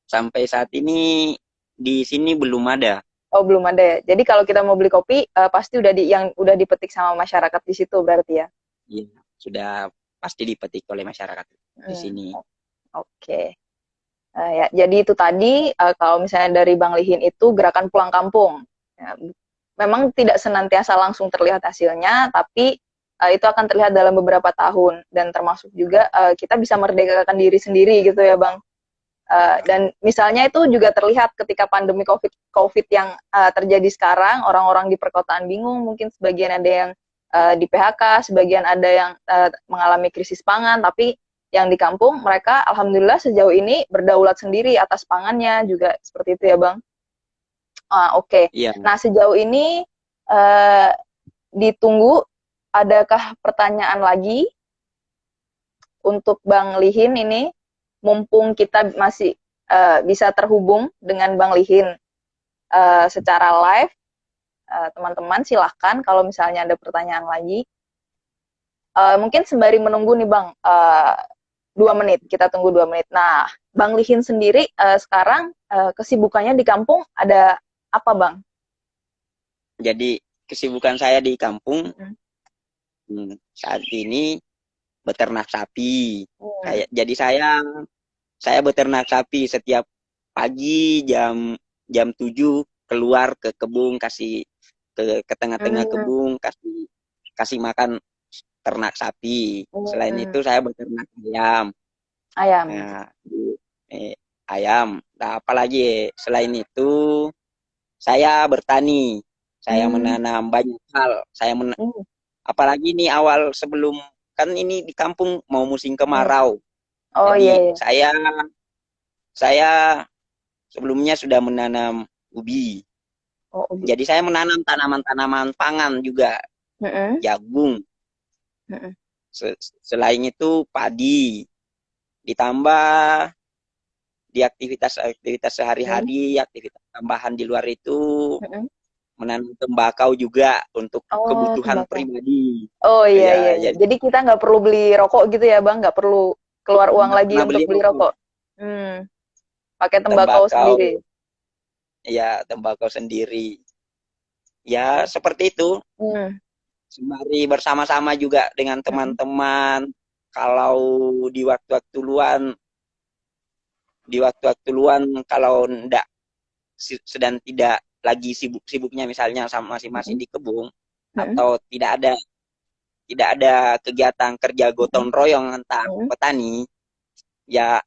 sampai saat ini di sini belum ada. Oh belum ada ya. Jadi kalau kita mau beli kopi pasti udah yang udah dipetik sama masyarakat di situ berarti ya. Iya, sudah pasti dipetik oleh masyarakat di Hmm, sini. oke. Ya, jadi itu tadi kalau misalnya dari Bang Lihin itu gerakan pulang kampung. Ya, memang tidak senantiasa langsung terlihat hasilnya, tapi itu akan terlihat dalam beberapa tahun dan termasuk juga kita bisa merdekakan diri sendiri gitu ya Bang. Dan misalnya itu juga terlihat ketika pandemi COVID yang terjadi sekarang, orang-orang di perkotaan bingung, mungkin sebagian ada yang di PHK, sebagian ada yang mengalami krisis pangan, tapi yang di kampung mereka alhamdulillah sejauh ini berdaulat sendiri atas pangannya juga seperti itu ya Bang. Oke. Iya, Nah sejauh ini uh, ditunggu adakah pertanyaan lagi untuk Bang Lihin ini, mumpung kita masih bisa terhubung dengan Bang Lihin secara live, teman-teman silahkan kalau misalnya ada pertanyaan lagi. Mungkin sembari menunggu nih Bang, 2 menit, kita tunggu 2 menit. Nah, Bang Lihin sendiri sekarang kesibukannya di kampung ada apa Bang? jadi kesibukan saya di kampung Hmm. saat ini beternak sapi. Hmm. Kayak jadi saya beternak sapi setiap pagi jam jam 7 keluar ke kebun, kasih ke tengah-tengah Hmm. kebun, kasih kasih makan ternak sapi. Selain Hmm. itu saya beternak ayam. Ayam. Nah, ayam. Nah, apalagi selain itu saya bertani. Saya Hmm. menanam banyak hal. Hmm. Apalagi nih awal sebelum, kan ini di kampung mau musim Hmm. kemarau. Oh iya Jadi iya. saya sebelumnya sudah menanam ubi. Oh ubi. Jadi saya menanam tanaman-tanaman pangan juga, Hmm. jagung. Hmm. Selain itu padi. Ditambah di aktivitas Hmm. sehari-hari, aktivitas tambahan di luar itu Hmm. menanam tembakau juga untuk Oh, kebutuhan tembakau. pribadi. Oh iya iya Ya, iya. jadi Jadi kita nggak perlu beli rokok gitu ya Bang, nggak perlu keluar uang nggak lagi pernah untuk beli beli rokok. rokok. Hmm, pakai tembakau Tembakau, sendiri. ya tembakau sendiri. Ya seperti itu. Hmm. Sembari bersama-sama juga dengan Hmm. teman-teman. Kalau di waktu-waktu luang di waktu-waktu luang kalau ndak sedang tidak lagi sibuk-sibuknya misalnya sama masing-masing Mm-mm. di kebun Mm-mm. atau tidak ada kegiatan kerja Mm-mm. gotong royong antar Mm-mm. petani, ya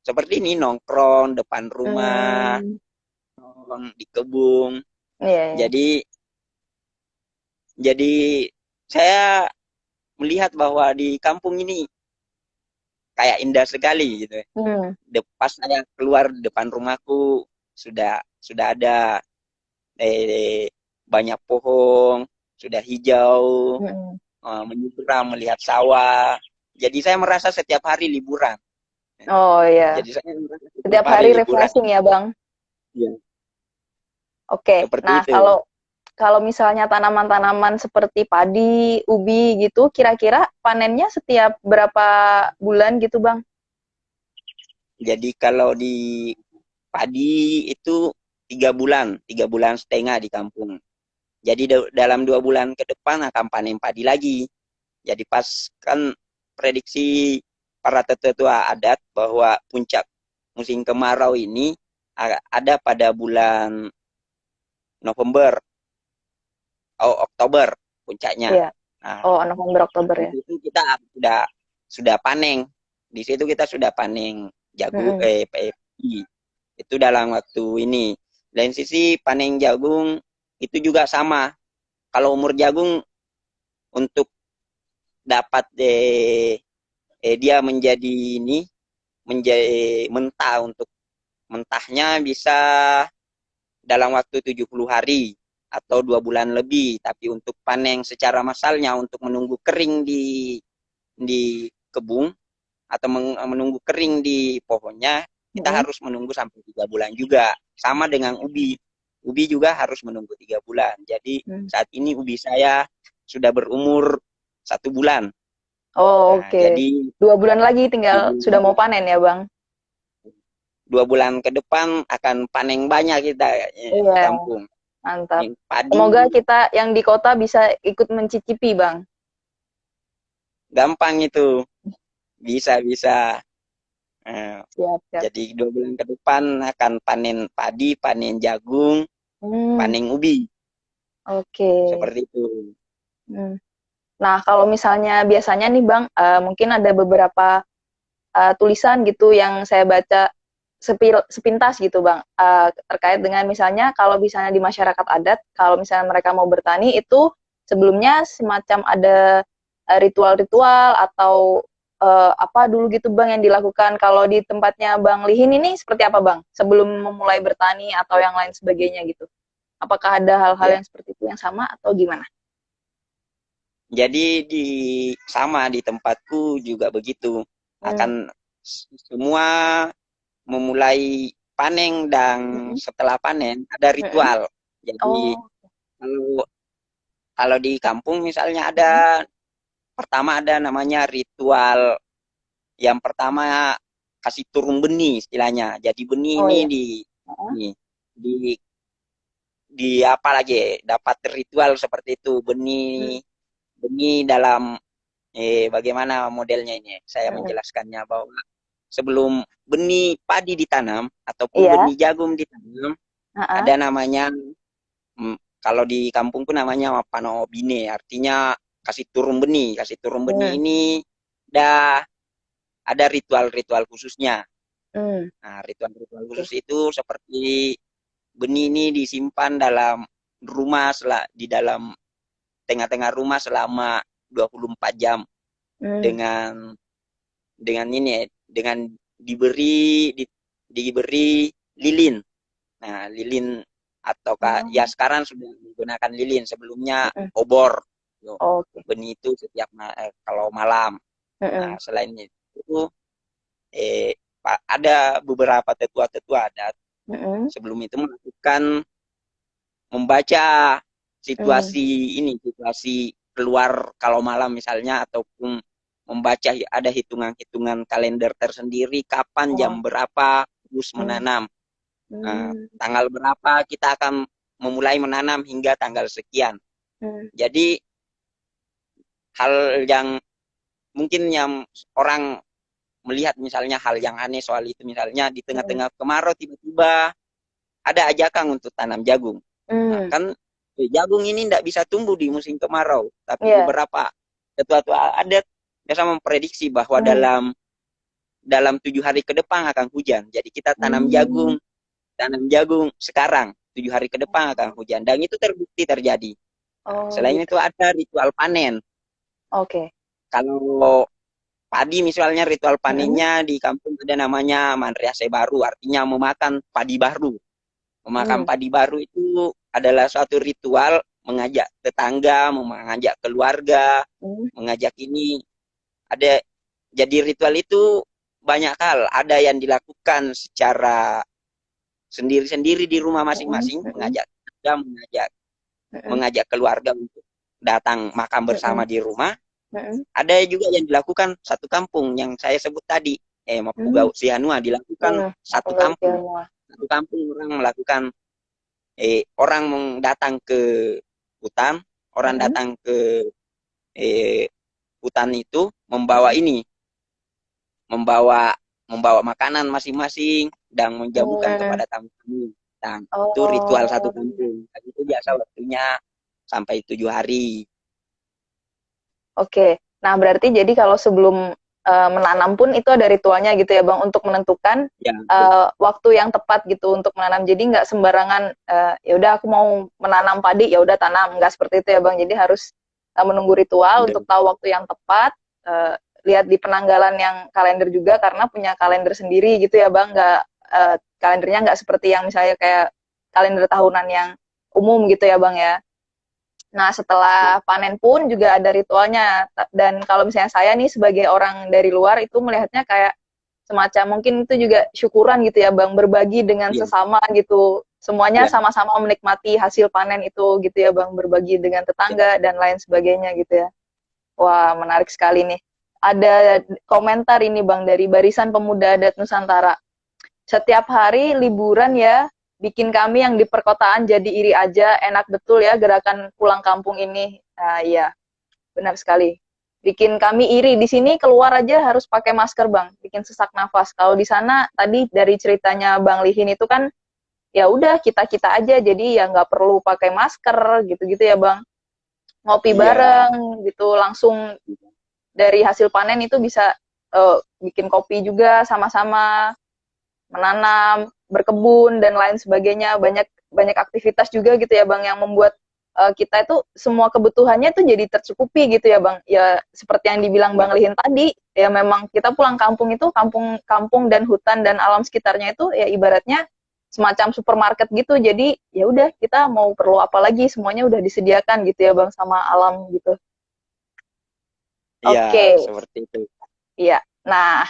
seperti ini nongkrong depan rumah, Mm. nongkrong di kebun. Iya, iya. Jadi jadi saya melihat bahwa di kampung ini kayak indah sekali gitu. Hmm. Pas saya keluar depan rumahku sudah ada banyak pohon, sudah hijau, Mm-mm. menyeberang melihat sawah. Jadi saya merasa setiap hari liburan. Oh iya. Jadi saya merasa setiap Setiap hari hari liburan. refreshing ya, Bang. Ya, Oke. seperti Nah, itu. kalau kalau misalnya tanaman-tanaman seperti padi, ubi gitu, kira-kira panennya setiap berapa bulan gitu, Bang? Jadi kalau di padi itu 3 bulan, 3 bulan setengah di kampung. Jadi dalam 2 bulan ke depan akan panen padi lagi. Jadi pas kan prediksi para tetua adat bahwa puncak musim kemarau ini ada pada bulan November atau Oktober puncaknya. Iya. Nah, Oh, November, Oktober di ya. situ kita sudah panen. Di situ kita sudah panen Mm-mm. padi. Itu dalam waktu ini. Lain sisi panen jagung itu juga sama. Kalau umur jagung untuk dapat dia menjadi mentah, untuk mentahnya bisa dalam waktu 70 hari atau 2 bulan lebih. Tapi untuk panen secara massalnya untuk menunggu kering di kebun atau menunggu kering di pohonnya, kita Mm-mm. harus menunggu sampai 3 bulan juga. Sama dengan ubi. Ubi juga harus menunggu 3 bulan. Jadi Mm. saat ini ubi saya sudah berumur 1 bulan. Oh, Nah, oke. jadi 2 bulan lagi tinggal sudah mau 2 bulan panen ya, Bang? 2 bulan ke depan akan panen banyak kita di Iya, kampung. mantap. Yang padi Semoga kita yang di kota bisa ikut mencicipi, Bang. gampang itu, bisa-bisa. Siap, siap. Jadi 2 bulan ke depan akan panen padi, panen jagung, Hmm, panen ubi, oke. seperti itu. Hmm. Nah, kalau misalnya biasanya nih, Bang, mungkin ada beberapa tulisan gitu yang saya baca sepintas gitu, Bang, terkait dengan misalnya kalau misalnya di masyarakat adat, kalau misalnya mereka mau bertani itu sebelumnya semacam ada ritual-ritual atau apa dulu gitu, Bang, yang dilakukan. Kalau di tempatnya Bang Lihin ini seperti apa, Bang? Sebelum memulai bertani atau yang lain sebagainya gitu. Apakah ada hal-hal Ya. yang seperti itu yang sama atau gimana? Jadi sama di tempatku juga begitu. Hmm. Akan semua memulai panen dan Mm-mm. setelah panen ada Mm-mm. ritual. Jadi Oh. kalau kalau di kampung misalnya Mm-mm. pertama ada namanya ritual. Yang pertama kasih turun benih istilahnya. Jadi benih Oh ini iya. di di di apa lagi dapat ritual seperti itu, benih Mm-mm. benih dalam bagaimana modelnya ini saya Mm-mm. menjelaskannya, bahwa sebelum benih padi ditanam ataupun Iya. benih jagung ditanam Heeh. ada namanya, kalau di kampungku namanya panobine, artinya kasih turun benih Hmm. ini ada ada ritual-ritual khususnya. Hmm. Nah, ritual-ritual Oke. khusus itu seperti benih ini disimpan dalam rumah, di dalam tengah-tengah rumah selama 24 jam Hmm. dengan dengan diberi lilin. Nah, lilin ataukah ya Oh. sekarang sudah menggunakan lilin, sebelumnya Mm-mm. obor. Yo, Oke. benih itu setiap kalau malam. Nah, Mm-mm. selain itu ada beberapa tetua-tetua adat Mm-mm. sebelum itu melakukan membaca Mm. situasi keluar kalau malam misalnya, ataupun membaca ada hitungan-hitungan kalender tersendiri kapan Oh. jam berapa harus Mm. menanam. Nah, Mm. tanggal berapa kita akan memulai menanam hingga tanggal sekian. Mm. Jadi hal yang mungkin yang orang melihat misalnya hal yang aneh soal itu, misalnya di Mm. tengah-tengah kemarau tiba-tiba ada ajakan untuk tanam jagung. Nah, Mm. kan jagung ini tidak bisa tumbuh di musim kemarau, tapi Iya. beberapa ketua-tua adat biasa memprediksi bahwa Mm. dalam 7 hari ke depan akan hujan. Jadi kita Mm. tanam jagung sekarang, 7 hari ke depan akan hujan. Dan itu terbukti terjadi. Nah, Oh selain gitu. itu ada ritual panen. Oke. Kalau padi misalnya ritual Mm. panennya di kampung ada namanya Mandriase Baru, artinya memakan padi baru. Memakan Mm. padi baru itu adalah suatu ritual mengajak tetangga, mengajak keluarga, Mm. mengajak ini. Ada jadi ritual itu banyak hal. Ada yang dilakukan secara sendiri-sendiri di rumah Mm. masing-masing, Mm. mengajak tetangga, mengajak Mm. mengajak keluarga untuk datang makan bersama Mm. di rumah. Mm. Ada juga yang dilakukan satu kampung yang saya sebut tadi, Mm. Mapugao Sihanua dilakukan Mm. Aku satu nggak kampung. semua. Satu kampung orang melakukan, orang datang ke hutan, orang Mm. datang ke hutan itu membawa ini, membawa membawa makanan masing-masing dan menjamukan Mm. kepada tamu-tamu. Dan itu ritual satu Oh. kampung. Dan itu biasa waktunya sampai 7 hari. Oke. Nah, berarti jadi kalau sebelum menanam pun itu ada ritualnya gitu ya, Bang, untuk menentukan Ya, waktu yang tepat gitu untuk menanam. Jadi nggak sembarangan ya udah aku mau menanam padi ya udah tanam, nggak seperti itu ya, Bang. Jadi harus menunggu ritual untuk tahu waktu yang tepat. eh, Lihat di penanggalan yang kalender juga karena punya kalender sendiri gitu ya, Bang. Nggak kalendernya nggak seperti yang misalnya kayak kalender tahunan yang umum gitu ya, Bang ya. Nah, setelah panen pun juga ada ritualnya. Dan kalau misalnya saya nih sebagai orang dari luar itu melihatnya kayak semacam mungkin itu juga syukuran gitu ya, Bang, berbagi dengan iya, sesama gitu. Semuanya iya, sama-sama menikmati hasil panen itu gitu ya, Bang, berbagi dengan iya. tetangga dan lain sebagainya gitu ya. Wah, menarik sekali nih. Ada komentar ini, Bang, dari Barisan Pemuda Adat Nusantara. Setiap hari liburan ya, bikin kami yang di perkotaan jadi iri aja, enak betul ya gerakan pulang kampung ini. Nah, iya, benar sekali. Bikin kami iri. Di sini keluar aja harus pakai masker, Bang. Bikin sesak nafas. Kalau di sana tadi dari ceritanya Bang Lihin itu kan ya udah kita-kita aja jadi ya nggak perlu pakai masker gitu-gitu ya, Bang. Ngopi Iya. bareng gitu langsung dari hasil panen itu bisa bikin kopi juga sama-sama menanam, berkebun dan lain sebagainya. Banyak banyak aktivitas juga gitu ya, Bang, yang membuat kita itu semua kebutuhannya itu jadi tercukupi gitu ya, Bang. Ya seperti yang dibilang Iya. Bang Lihin tadi, ya memang kita pulang kampung itu kampung dan hutan dan alam sekitarnya itu ya ibaratnya semacam supermarket gitu. Jadi ya udah kita mau perlu apa lagi semuanya udah disediakan gitu ya, Bang, sama alam gitu. Iya, Oke, seperti itu. iya. Nah,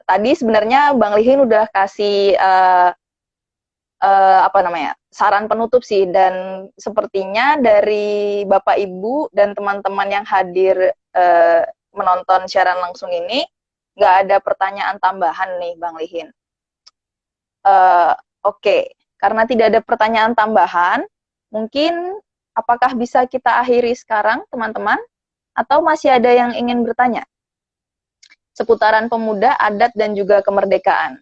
tadi sebenarnya Bang Lihin udah kasih apa namanya saran penutup sih dan sepertinya dari Bapak Ibu dan teman-teman yang hadir menonton siaran langsung ini nggak ada pertanyaan tambahan nih Bang Lihin. Oke, karena tidak ada pertanyaan tambahan, mungkin apakah bisa kita akhiri sekarang teman-teman atau masih ada yang ingin bertanya seputaran pemuda, adat dan juga kemerdekaan?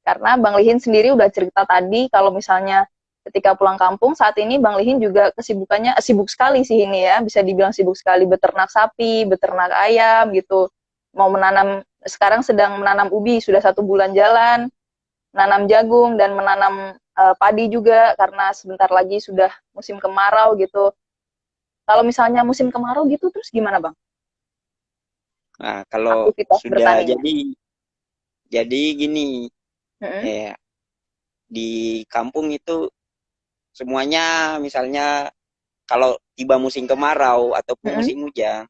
Karena Bang Lihin sendiri udah cerita tadi kalau misalnya ketika pulang kampung saat ini Bang Lihin juga kesibukannya sibuk sekali sih ini ya, bisa dibilang sibuk sekali beternak sapi, beternak ayam gitu. Mau menanam sekarang sedang menanam ubi sudah 1 bulan jalan, menanam jagung dan menanam padi juga karena sebentar lagi sudah musim kemarau gitu. Kalau misalnya musim kemarau gitu terus gimana Bang? Nah, kalau Aktivitas sudah bertaninya? jadi gini, Mm-mm, ya di kampung itu semuanya misalnya kalau tiba musim kemarau ataupun mm-mm, musim hujan,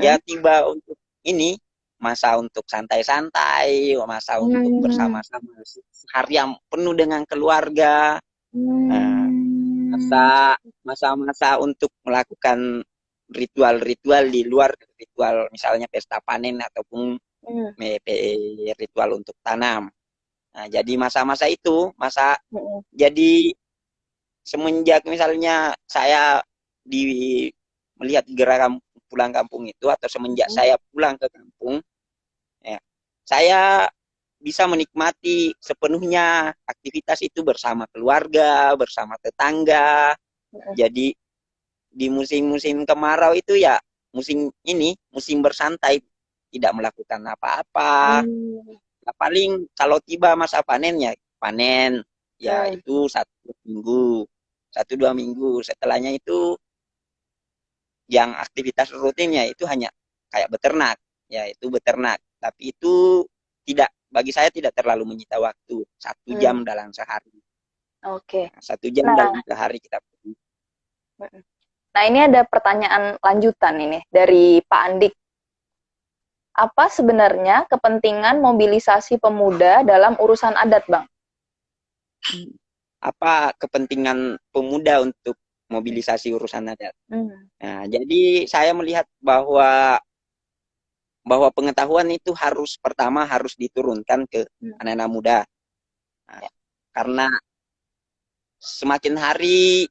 ya mm-mm. tiba untuk ini masa untuk santai-santai, masa untuk Hmm. bersama-sama seharian penuh dengan keluarga. Nah, Hmm. masa masa-masa untuk melakukan ritual-ritual di luar ritual misalnya pesta panen ataupun Hmm. ritual untuk tanam. Nah, jadi masa-masa itu masa Mm-mm. jadi semenjak misalnya saya di melihat gerakan pulang kampung itu atau semenjak Mm-mm. saya pulang ke kampung, saya bisa menikmati sepenuhnya aktivitas itu bersama keluarga, bersama tetangga. Jadi di musim-musim kemarau itu ya musim bersantai, tidak melakukan apa-apa. Ya, paling kalau tiba masa panen ya panen, ya itu 1 minggu, 1 2 minggu. Setelahnya itu yang aktivitas rutinnya itu hanya kayak beternak, ya itu beternak. Tapi itu tidak, bagi saya tidak terlalu menyita waktu, 1 jam dalam sehari. Oke. Nah, 1 jam Nah, dalam sehari kita pergi. nah ini ada pertanyaan lanjutan ini dari Pak Andik. Apa sebenarnya kepentingan mobilisasi pemuda dalam urusan adat, Bang? Apa kepentingan pemuda untuk mobilisasi urusan adat? Nah, jadi saya melihat bahwa pengetahuan itu pertama harus diturunkan ke anak-anak muda. Nah, karena semakin hari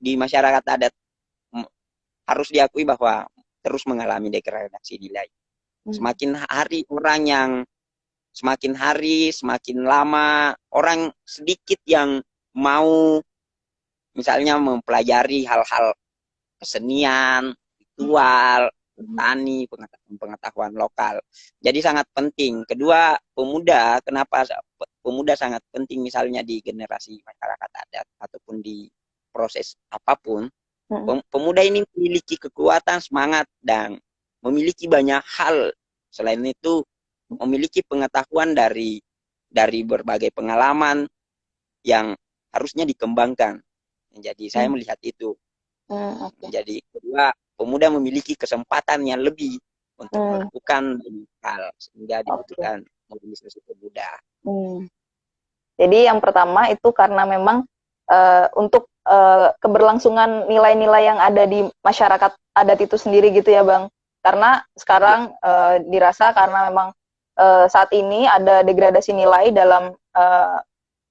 di masyarakat adat harus diakui bahwa terus mengalami degradasi nilai. Semakin hari semakin lama orang sedikit yang mau misalnya mempelajari hal-hal kesenian, ritual, tani, pengetahuan lokal. Jadi sangat penting. Kedua, kenapa pemuda sangat penting misalnya di generasi masyarakat adat ataupun di proses apapun. Pemuda ini memiliki kekuatan, semangat, dan memiliki banyak hal. Selain itu, memiliki pengetahuan dari berbagai pengalaman yang harusnya dikembangkan. Jadi saya melihat itu. Jadi kedua, pemuda memiliki kesempatan yang lebih untuk melakukan banyak hal sehingga dibutuhkan mobilisasi pemuda. Jadi yang pertama itu karena memang untuk keberlangsungan nilai-nilai yang ada di masyarakat adat itu sendiri gitu ya Bang. Karena sekarang dirasa karena memang saat ini ada degradasi nilai dalam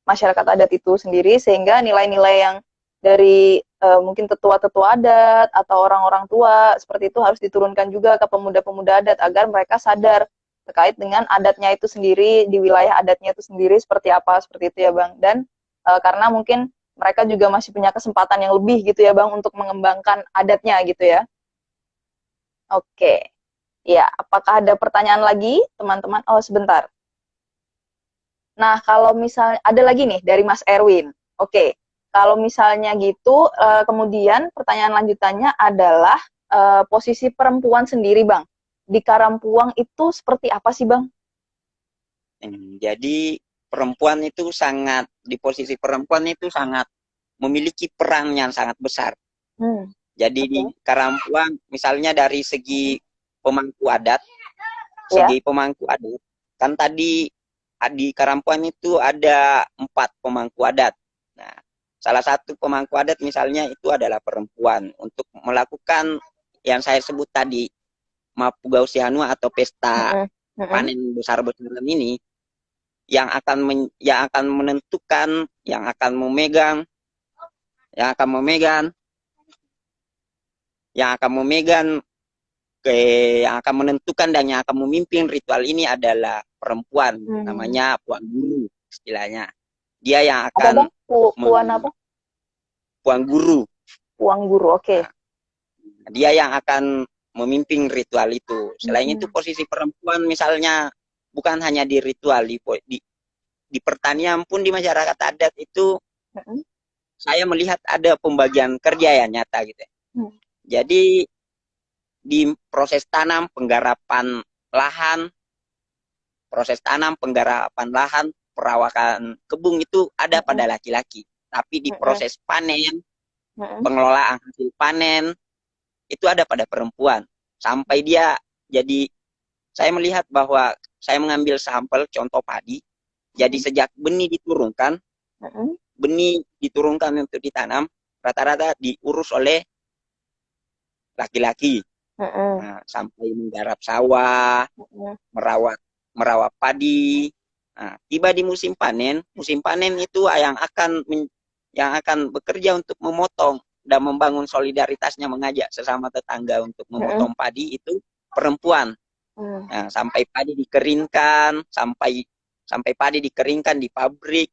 masyarakat adat itu sendiri, sehingga nilai-nilai yang dari mungkin tetua-tetua adat atau orang-orang tua seperti itu harus diturunkan juga ke pemuda-pemuda adat agar mereka sadar terkait dengan adatnya itu sendiri, di wilayah adatnya itu sendiri seperti apa, seperti itu ya Bang. Dan karena mungkin mereka juga masih punya kesempatan yang lebih gitu ya Bang untuk mengembangkan adatnya gitu ya. Oke. Ya, apakah ada pertanyaan lagi teman-teman? Oh, sebentar. Nah, kalau misalnya ada lagi nih dari Mas Erwin. Oke. Kalau misalnya gitu, kemudian pertanyaan lanjutannya adalah posisi perempuan sendiri, Bang. Di Karampuang itu seperti apa sih, Bang? Jadi di posisi perempuan itu sangat memiliki peran yang sangat besar. Jadi di Karampuang, misalnya dari segi pemangku adat, kan tadi di Karampuang itu ada 4 pemangku adat. Nah, salah satu pemangku adat misalnya itu adalah perempuan untuk melakukan yang saya sebut tadi, Mapugau Sihanua atau pesta panen besar-besaran ini, yang akan menentukan, yang akan memegang, yang akan menentukan dan yang akan memimpin ritual ini adalah perempuan, namanya Puang Guru istilahnya. Dia yang akan Puang Guru. Puang Guru, oke. Nah, dia yang akan memimpin ritual itu. Selain itu posisi perempuan misalnya bukan hanya di ritual, di pertanian pun di masyarakat adat itu saya melihat ada pembagian kerja yang nyata gitu. Jadi di proses tanam, penggarapan lahan, perawakan kebun itu ada pada laki-laki. Tapi di proses panen, pengelolaan hasil panen, itu ada pada perempuan. Sampai dia jadi, saya melihat bahwa saya mengambil sampel contoh padi. Jadi sejak benih diturunkan untuk ditanam, rata-rata diurus oleh laki-laki. Nah, sampai menggarap sawah, merawat padi. Nah, tiba di musim panen itu yang akan bekerja untuk memotong dan membangun solidaritasnya, mengajak sesama tetangga untuk memotong padi itu perempuan. Hmm. Nah, sampai padi dikeringkan, sampai padi dikeringkan di pabrik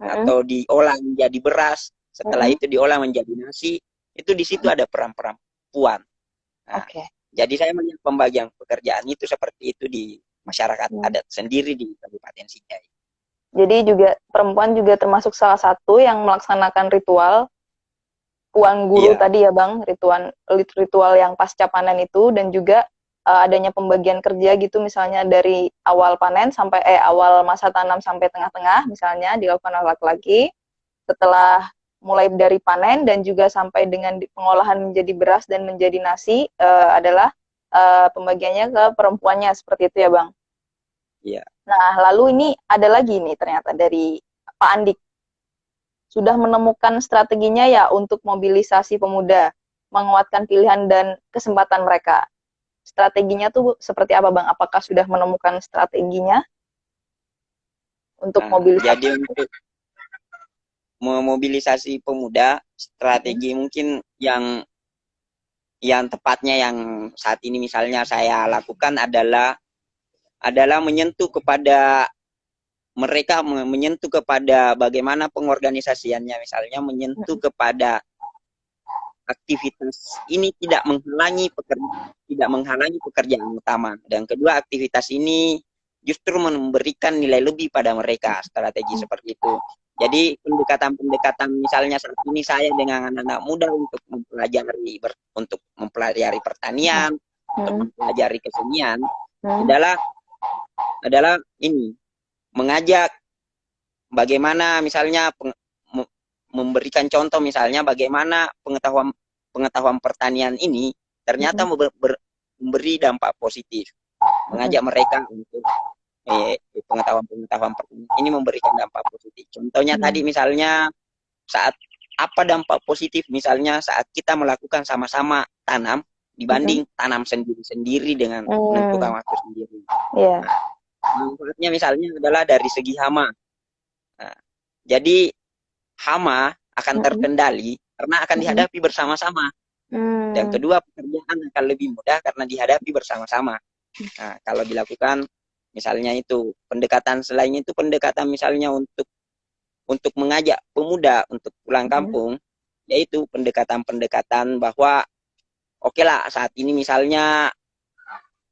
Mm-mm. atau diolah menjadi beras. Setelah Mm-mm. itu diolah menjadi nasi. Itu di situ ada peran perempuan. Nah, Oke. jadi saya melihat pembagian pekerjaan itu seperti itu di masyarakat Hmm. adat sendiri di Kabupaten Sijai. Jadi juga perempuan juga termasuk salah satu yang melaksanakan ritual Puan Guru Iya, tadi ya Bang, ritual yang pasca panen itu, dan juga adanya pembagian kerja gitu, misalnya dari awal panen sampai awal masa tanam sampai tengah-tengah misalnya dilakukan oleh laki-laki, setelah mulai dari panen dan juga sampai dengan pengolahan menjadi beras dan menjadi nasi adalah pembagiannya ke perempuannya, seperti itu ya Bang. iya. Nah, lalu ini ada lagi nih ternyata dari Pak Andik, sudah menemukan strateginya ya untuk mobilisasi pemuda, menguatkan pilihan dan kesempatan mereka. Strateginya tuh seperti apa Bang? Apakah sudah menemukan strateginya untuk Nah, mobilisasi? jadi untuk memobilisasi pemuda, Mm-mm. strategi mungkin yang tepatnya yang saat ini misalnya saya lakukan adalah menyentuh kepada mereka, menyentuh kepada bagaimana pengorganisasiannya, misalnya menyentuh kepada aktivitas ini tidak menghalangi pekerjaan utama, dan kedua aktivitas ini justru memberikan nilai lebih pada mereka, strategi seperti itu. Jadi pendekatan-pendekatan misalnya saat ini saya dengan anak-anak muda untuk mempelajari pertanian, untuk Mm-mm. mempelajari kesenian Mm-mm. adalah adalah ini mengajak bagaimana misalnya memberikan contoh, misalnya bagaimana pengetahuan pengetahuan pertanian ini ternyata Mm-mm. memberi dampak positif, Mm-mm. mengajak mereka untuk pengetahuan pertanian ini memberikan dampak positif. Contohnya tadi misalnya saat apa dampak positif, misalnya saat kita melakukan sama-sama tanam Mm-mm. dibanding tanam sendiri-sendiri dengan Mm. menentukan waktu sendiri. Iya. Nah, manfaatnya misalnya adalah dari segi hama. Nah, jadi hama akan Mm-mm. terkendali karena akan Mm-mm. dihadapi bersama-sama. Dan Mm. kedua, pekerjaan akan lebih mudah karena dihadapi bersama-sama. Nah, kalau dilakukan misalnya itu pendekatan, selain itu pendekatan misalnya untuk mengajak pemuda untuk pulang Mm-mm. kampung, yaitu pendekatan-pendekatan bahwa oke lah saat ini misalnya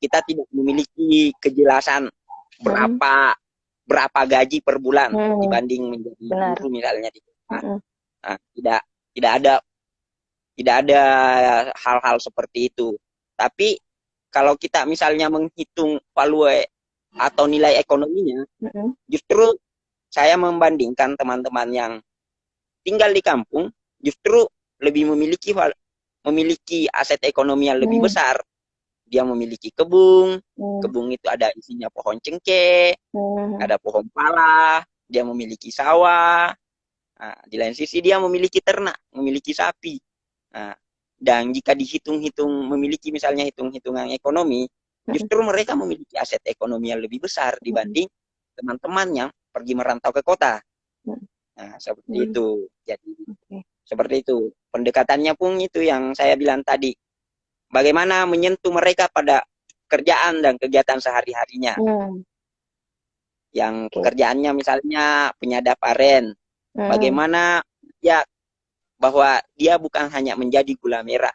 kita tidak memiliki kejelasan Mm-mm. berapa berapa gaji per bulan Mm. dibanding menjadi Benar. guru misalnya di nah, Mm-mm. nah, tidak ada tidak ada hal-hal seperti itu. Tapi kalau kita misalnya menghitung value atau nilai ekonominya, Mm-mm. justru saya membandingkan teman-teman yang tinggal di kampung justru lebih memiliki aset ekonomi yang lebih Mm. besar. Dia memiliki kebun, Mm. kebun itu ada isinya pohon cengkeh, Mm. ada pohon pala, dia memiliki sawah. Nah, di lain sisi dia memiliki ternak, memiliki sapi. Nah, dan jika dihitung-hitung memiliki misalnya hitung-hitungan ekonomi, Mm. justru mereka memiliki aset ekonomi yang lebih besar Mm. dibanding teman-teman yang pergi merantau ke kota. Mm. Nah, seperti Mm. itu. Jadi, Oke. seperti itu. Pendekatannya pun itu yang saya bilang tadi. Bagaimana menyentuh mereka pada kerjaan dan kegiatan sehari-harinya. Mm. Yang Oke. pekerjaannya misalnya penyadap aren. Mm. Bagaimana ya bahwa dia bukan hanya menjadi gula merah,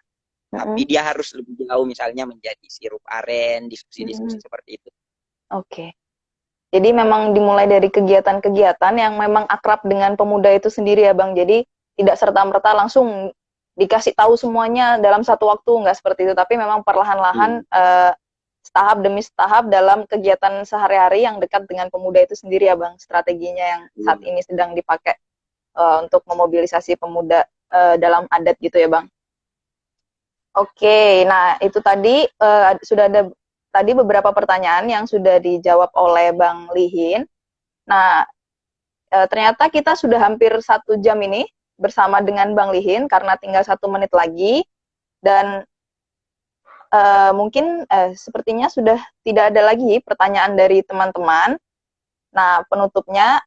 tapi Mm. dia harus lebih jauh misalnya menjadi sirup aren, diskusi-diskusi Mm. seperti itu. Oke. Jadi memang dimulai dari kegiatan-kegiatan yang memang akrab dengan pemuda itu sendiri ya Bang. Jadi tidak serta-merta langsung dikasih tahu semuanya dalam satu waktu, nggak seperti itu. Tapi memang perlahan-lahan Hmm. tahap demi tahap dalam kegiatan sehari-hari yang dekat dengan pemuda itu sendiri ya Bang. Strateginya yang saat Iya. ini sedang dipakai untuk memobilisasi pemuda dalam adat gitu ya Bang. Oke, nah itu tadi sudah ada tadi beberapa pertanyaan yang sudah dijawab oleh Bang Lihin. Nah, ternyata kita sudah hampir 1 jam ini bersama dengan Bang Lihin karena tinggal 1 menit lagi, dan mungkin sepertinya sudah tidak ada lagi pertanyaan dari teman-teman. Nah, penutupnya,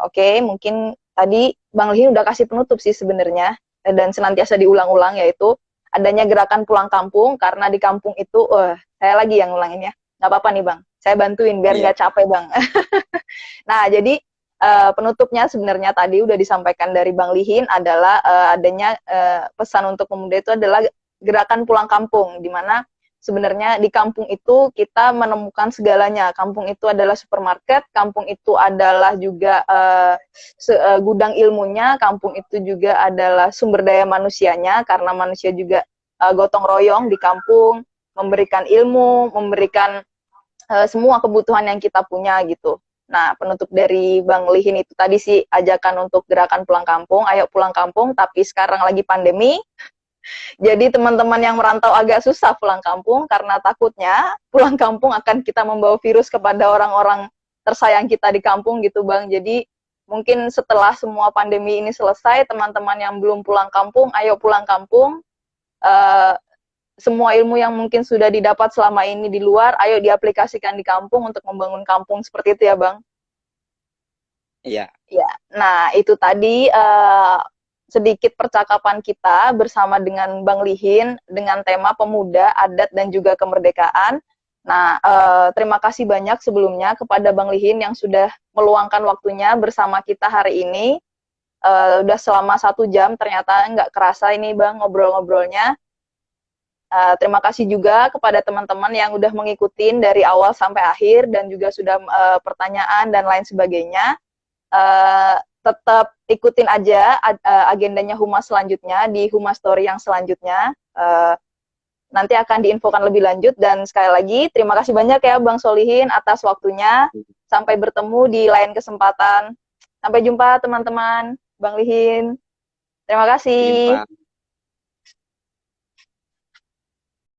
oke, mungkin tadi Bang Lihin udah kasih penutup sih sebenarnya, dan senantiasa diulang-ulang, yaitu adanya gerakan pulang kampung, karena di kampung itu, saya lagi yang ngulangin ya, Nggak apa-apa nih Bang, saya bantuin biar Iya. nggak capek Bang. Nah, jadi penutupnya sebenarnya tadi udah disampaikan dari Bang Lihin adalah adanya pesan untuk pemuda itu adalah gerakan pulang kampung, di mana sebenarnya di kampung itu kita menemukan segalanya. Kampung itu adalah supermarket, kampung itu adalah juga gudang ilmunya, kampung itu juga adalah sumber daya manusianya, karena manusia juga gotong royong di kampung, memberikan ilmu, memberikan semua kebutuhan yang kita punya gitu. Nah, penutup dari Bang Lihin itu tadi sih ajakan untuk gerakan pulang kampung, ayo pulang kampung, tapi sekarang lagi pandemi, jadi teman-teman yang merantau agak susah pulang kampung karena takutnya pulang kampung akan kita membawa virus kepada orang-orang tersayang kita di kampung gitu Bang. Jadi mungkin setelah semua pandemi ini selesai, teman-teman yang belum pulang kampung, ayo pulang kampung. Uh, semua ilmu yang mungkin sudah didapat selama ini di luar, ayo diaplikasikan di kampung untuk membangun kampung seperti itu ya Bang. Iya. Ya, nah itu tadi sedikit percakapan kita bersama dengan Bang Lihin dengan tema pemuda, adat dan juga kemerdekaan. Nah, terima kasih banyak sebelumnya kepada Bang Lihin yang sudah meluangkan waktunya bersama kita hari ini. Udah selama 1 jam, ternyata nggak kerasa ini Bang ngobrol-ngobrolnya. Terima kasih juga kepada teman-teman yang udah mengikuti dari awal sampai akhir dan juga sudah pertanyaan dan lain sebagainya. Tetap ikutin aja agendanya Humas selanjutnya di Humas Story yang selanjutnya. Nanti akan diinfokan lebih lanjut dan sekali lagi terima kasih banyak ya Bang Solihin atas waktunya. Sampai bertemu di lain kesempatan. Sampai jumpa teman-teman. Bang Lihin. Terima kasih. Jumpa.